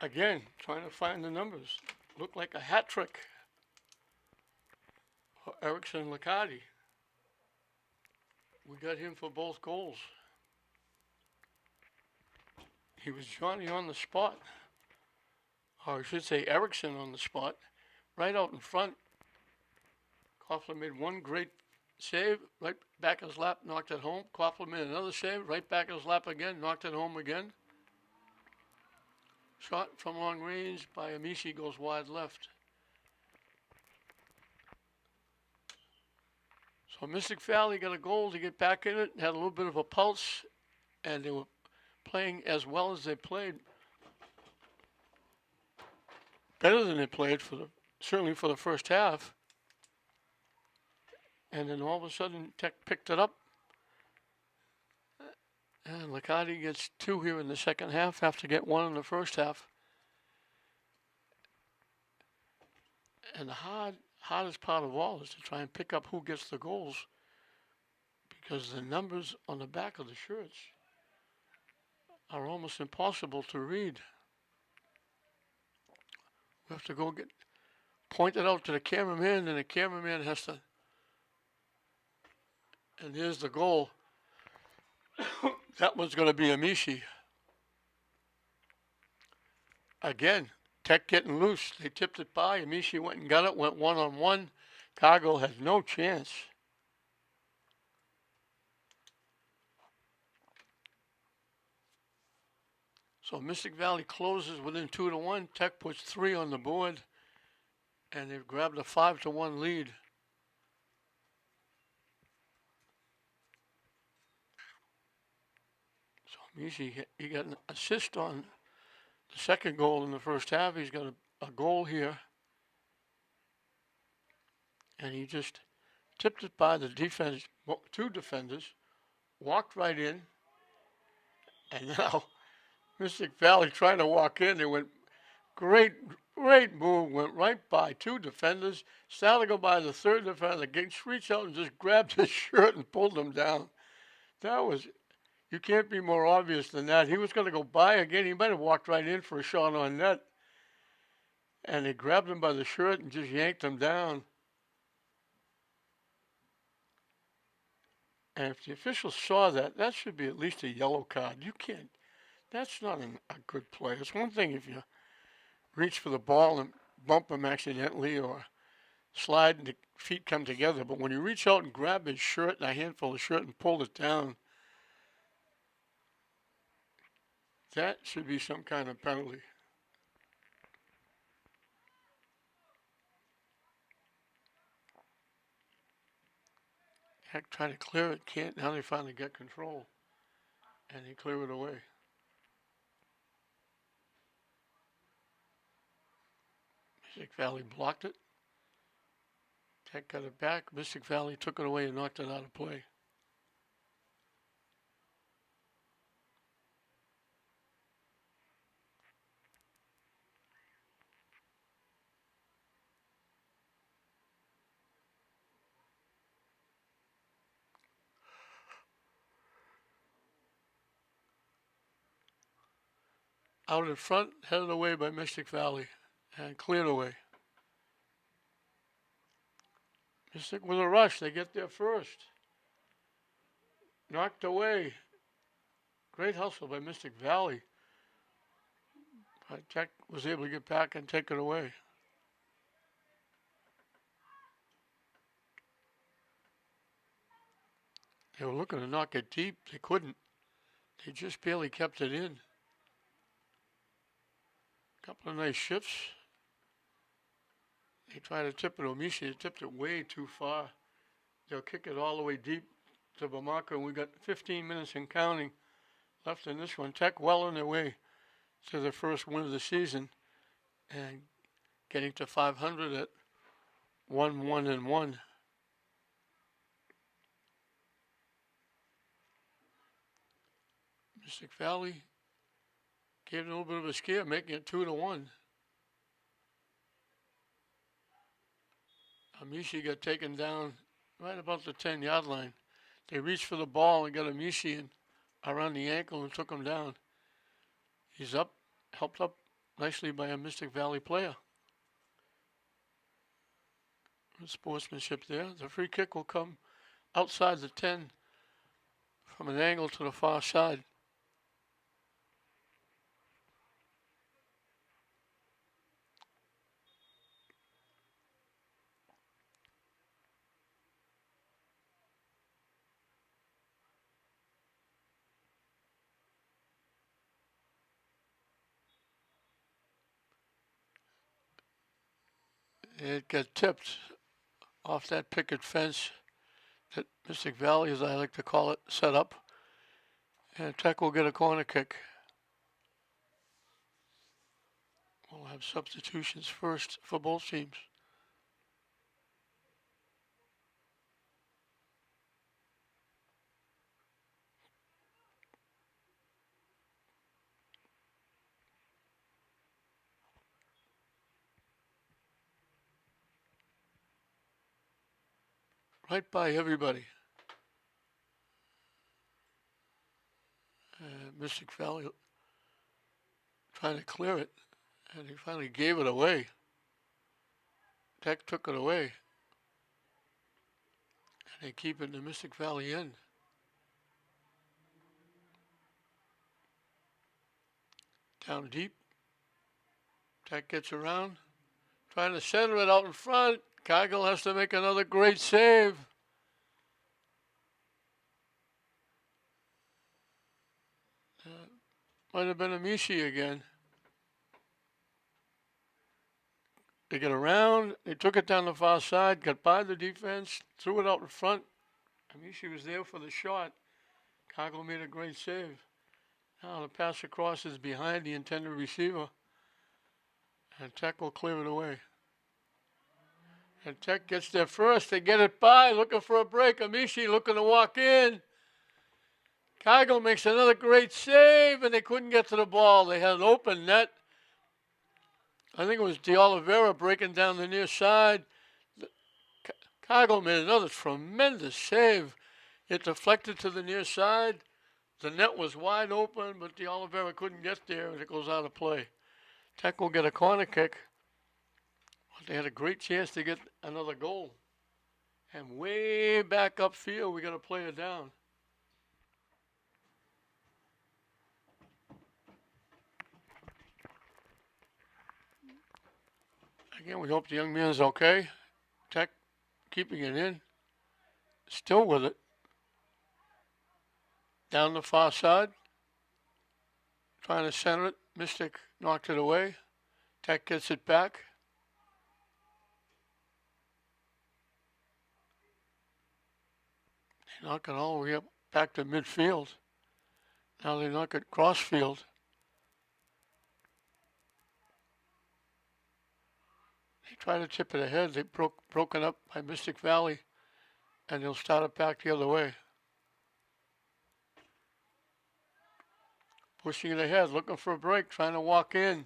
Again, trying to find the numbers. Looked like a hat trick for Erickson and Liccardi. We got him for both goals. He was Johnny on the spot, or I should say Erickson on the spot, right out in front. Koffler made one great save, right back in his lap, knocked it home. Koffler made another save, right back in his lap again, knocked it home again. Shot from long range by Amici goes wide left. So Mystic Valley got a goal to get back in it, had a little bit of a pulse, and they were playing as well as they played. Better than they played certainly for the first half. And then all of a sudden, Tech picked it up. And Liccardi gets two here in the second half after get one in the first half. And the hardest part of all is to try and pick up who gets the goals, because the numbers on the back of the shirts are almost impossible to read. We have to go point it out to the cameraman, and the cameraman has to. And here's the goal. That one's going to be Amici. Again, Tech getting loose. They tipped it by. Amici went and got it, went one-on-one. Cargill has no chance. So Mystic Valley closes within 2-1. Tech puts 3 on the board, and they've grabbed a 5-1 lead. So Amici, he got an assist on the second goal in the first half. He's got a goal here. And he just tipped it by the defense, 2 defenders, walked right in, and now Mystic Valley trying to walk in. They went great move, went right by 2 defenders, started to go by the third defender, reached out and just grabbed his shirt and pulled him down. You can't be more obvious than that. He was going to go by again. He might have walked right in for a shot on net. And they grabbed him by the shirt and just yanked him down. And if the officials saw that, that should be at least a yellow card. You can't. That's not a good play. It's one thing if you reach for the ball and bump him accidentally or slide and the feet come together. But when you reach out and grab his shirt and a handful of shirt and pull it down, that should be some kind of penalty. Heck, trying to clear it, can't. Now they finally get control. And they clear it away. Mystic Valley blocked it. Tech got it back. Mystic Valley took it away and knocked it out of play. Out in front, headed away by Mystic Valley and cleared away. Mystic with a rush. They get there first. Knocked away. Great hustle by Mystic Valley. But Tech was able to get back and take it away. They were looking to knock it deep. They couldn't. They just barely kept it in. Couple of nice shifts. They tried to tip it to Omishi. They tipped it way too far. They'll kick it all the way deep to Bamako, and we got 15 minutes and counting left in this one. Tech well on their way to their first win of the season and getting to 500 at 1-1-1. Mystic Valley gave it a little bit of a scare, making it 2-1. Amishi got taken down right about the 10-yard line. They reached for the ball and got Amishi in around the ankle and took him down. He's up, helped up nicely by a Mystic Valley player. Good sportsmanship there. The free kick will come outside the 10 from an angle to the far side. It got tipped off that picket fence that Mystic Valley, as I like to call it, set up. And Tech will get a corner kick. We'll have substitutions first for both teams. Right by everybody. Mystic Valley trying to clear it, and he finally gave it away. Tech took it away, and they keep it in the Mystic Valley end. Down deep. Tech gets around, trying to center it out in front. Cargill has to make another great save. Might have been Amishi again. They get around, they took it down the far side, got by the defense, threw it out in front. Amishi was there for the shot. Cargill made a great save. Now the pass across is behind the intended receiver. And Tech will clear it away. And Tech gets there first. They get it by, looking for a break. Amishi looking to walk in. Cargill makes another great save, and they couldn't get to the ball. They had an open net. I think it was De Oliveira breaking down the near side. Cargill made another tremendous save. It deflected to the near side. The net was wide open, but De Oliveira couldn't get there, and it goes out of play. Tech will get a corner kick. They had a great chance to get another goal. And way back upfield, we got to play it down. Again, we hope the young man's okay. Tech keeping it in. Still with it. Down the far side. Trying to center it. Mystic knocked it away. Tech gets it back. They knock it all the way up back to midfield. Now they knock it cross field. They try to tip it ahead. They broken up by Mystic Valley, and they'll start it back the other way. Pushing it ahead, looking for a break, trying to walk in.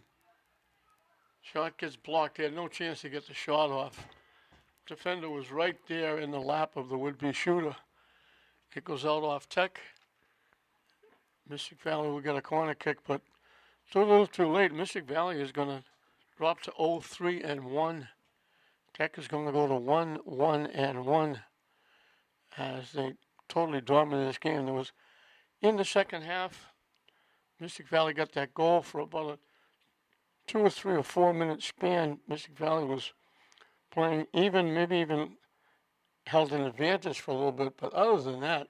Shot gets blocked. They had no chance to get the shot off. Defender was right there in the lap of the would-be shooter. It goes out off Tech. Mystic Valley will get a corner kick, but Too little too late. Mystic Valley is going to drop to 0-3-1. Tech is going to go to 1-1-1 as they totally dominated this game. There was, in the second half, Mystic Valley got that goal for about a 2 or 3 or 4 minute span. Mystic Valley was playing even, maybe even held an advantage for a little bit. But other than that,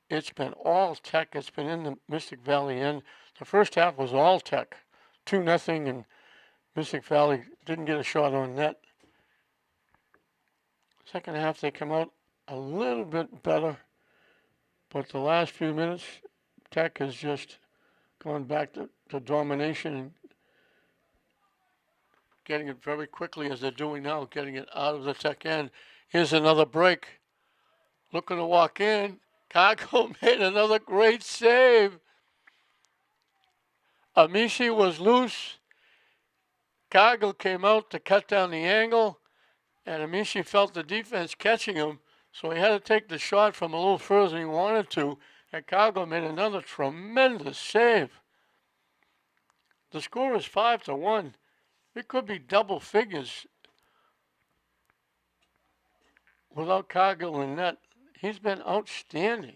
it's been all Tech. It's been in the Mystic Valley end. The first half was all Tech, 2-0, and Mystic Valley didn't get a shot on net. Second half, they come out a little bit better, but the last few minutes, Tech has just gone back to domination and getting it very quickly as they're doing now, getting it out of the Tech end. Here's another break. Looking to walk in. Cargill made another great save. Amici was loose. Cargill came out to cut down the angle, and Amici felt the defense catching him, so he had to take the shot from a little further than he wanted to, and Cargill made another tremendous save. The score is 5-1. It could be double figures without Cargill in net. He's been outstanding.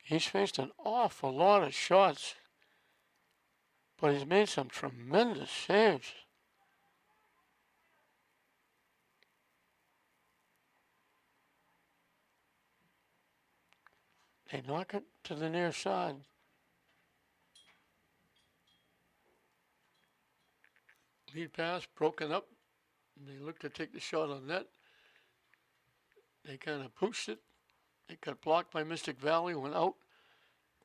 He's faced an awful lot of shots, but he's made some tremendous saves. They knock it to the near side. Lead pass broken up. They look to take the shot on net. They kind of pushed it. It got blocked by Mystic Valley, went out.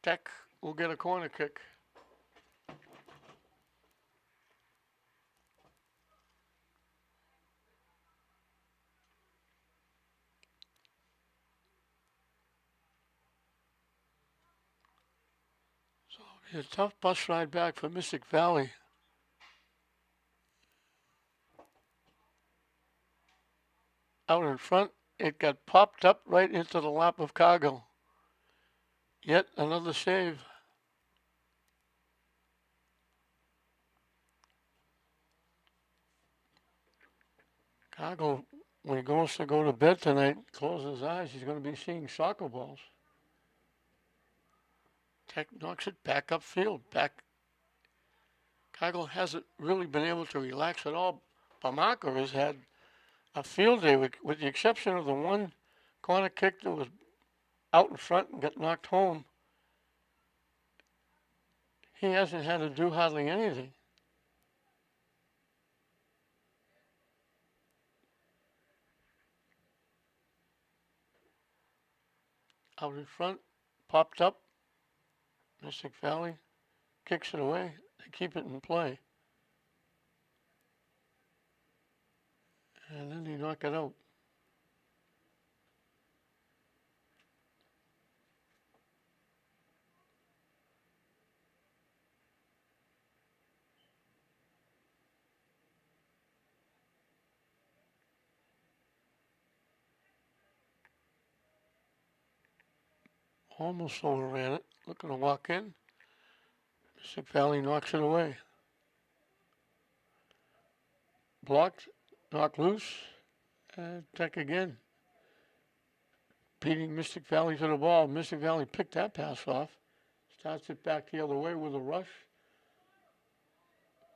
Tech will get a corner kick. So it'll be a tough bus ride back for Mystic Valley. Out in front, it got popped up right into the lap of Cargill. Yet another save. Cargill, when he goes to go to bed tonight, closes his eyes, he's going to be seeing soccer balls. Tech knocks it back upfield. Cargill hasn't really been able to relax at all. Bamako has had a field day with the exception of the one corner kick that was out in front and got knocked home. He hasn't had to do hardly anything. Out in front, popped up. Mystic Valley kicks it away. They keep it in play. And then they knock it out. Almost overran it. Looking to walk in. Mystic Valley knocks it away. Blocked, knocked loose, and Tech again. Beating Mystic Valley to the ball. Mystic Valley picked that pass off. Starts it back the other way with a rush.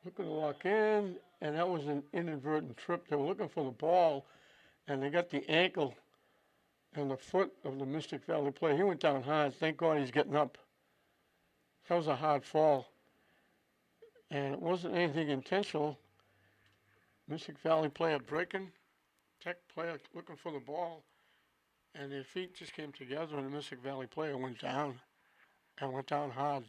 Looking to walk in, and that was an inadvertent trip. They were looking for the ball, and they got the ankle and the foot of the Mystic Valley player. He went down hard. Thank God he's getting up. That was a hard fall. And it wasn't anything intentional. Mystic Valley player breaking, Tech player looking for the ball, and their feet just came together, and the Mystic Valley player went down, and went down hard.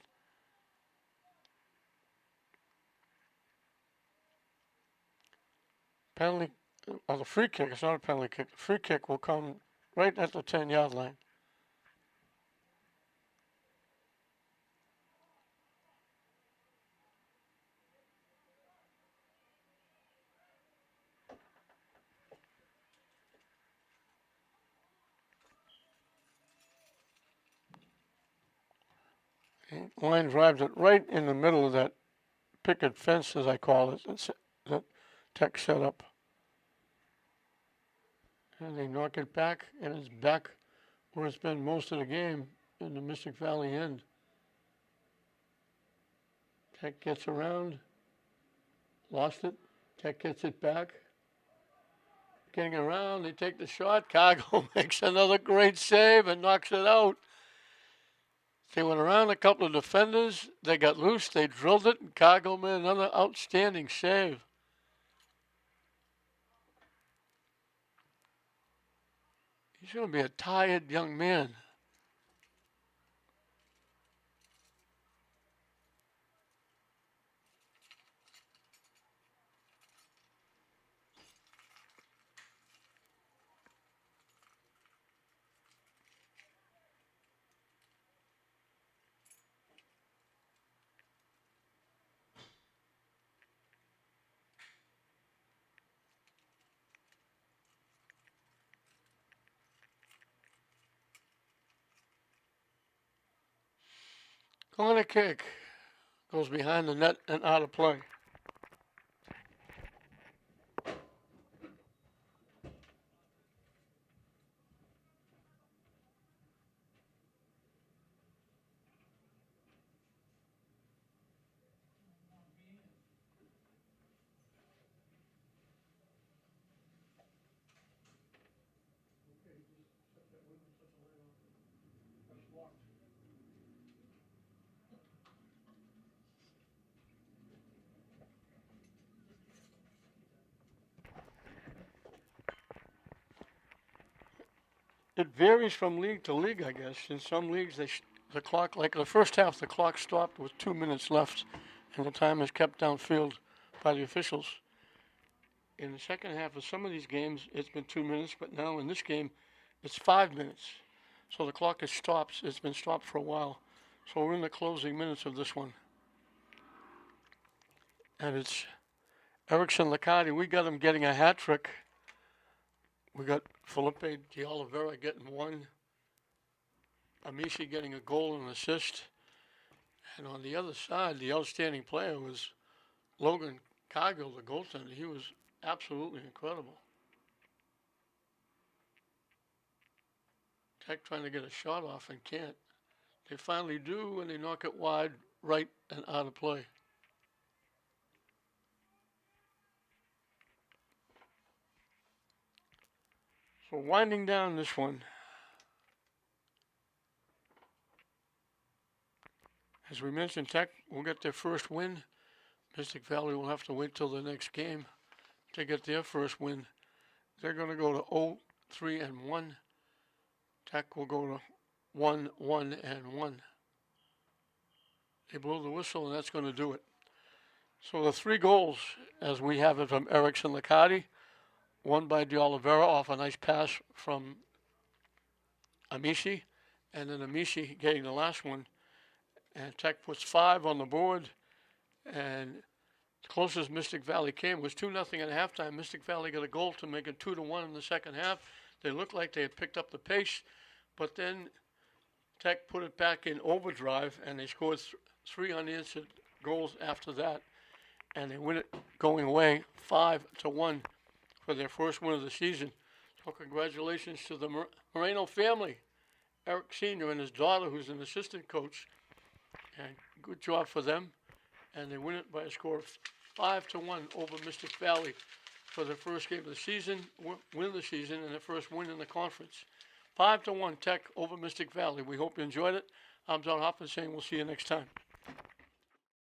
Penalty, or the free kick, it's not a penalty kick. The free kick will come right at the 10-yard line. Line drives it right in the middle of that picket fence, as I call it, that Tech set up. And they knock it back, and it's back where it's been most of the game, in the Mystic Valley end. Tech gets around, lost it. Tech gets it back. Getting around, they take the shot. Cargill makes another great save and knocks it out. They went around a couple of defenders. They got loose. They drilled it, and Cargill made another outstanding save. He's going to be a tired young man. Corner kick goes behind the net and out of play. It varies from league to league, I guess. In some leagues, the clock, like the first half, the clock stopped with 2 minutes left, and the time is kept downfield by the officials. In the second half of some of these games, it's been 2 minutes, but now in this game, it's 5 minutes. So the clock is stopped. It's been stopped for a while. So we're in the closing minutes of this one. And it's Erickson Liccardi. We got him getting a hat trick. We got Felipe de Oliveira getting one. Amici getting a goal and an assist. And on the other side, the outstanding player was Logan Cargill, the goaltender. He was absolutely incredible. Tech trying to get a shot off and can't. They finally do, and they knock it wide, right, and out of play. So winding down this one. As we mentioned, Tech will get their first win. Mystic Valley will have to wait till the next game to get their first win. They're going to go to 0-3-1. Tech will go to 1-1-1. They blow the whistle, and that's going to do it. So the 3 goals, as we have it from Erickson Liccardi, one by de Oliveira off a nice pass from Amici, and then Amici getting the last one. And Tech puts 5 on the board, and the closest Mystic Valley came was 2-0 at halftime. Mystic Valley got a goal to make it 2-1 in the second half. They looked like they had picked up the pace, but then Tech put it back in overdrive, and they scored 3 unanswered goals after that, and they win it going away 5-1 for their first win of the season. So congratulations to the Moreno family, Eric Sr. and his daughter, who's an assistant coach, and good job for them. And they win it by a score of 5-1 over Mystic Valley for their first game of the season, win of the season, and their first win in the conference. 5-1 Tech over Mystic Valley. We hope you enjoyed it. I'm John Hoffman saying we'll see you next time.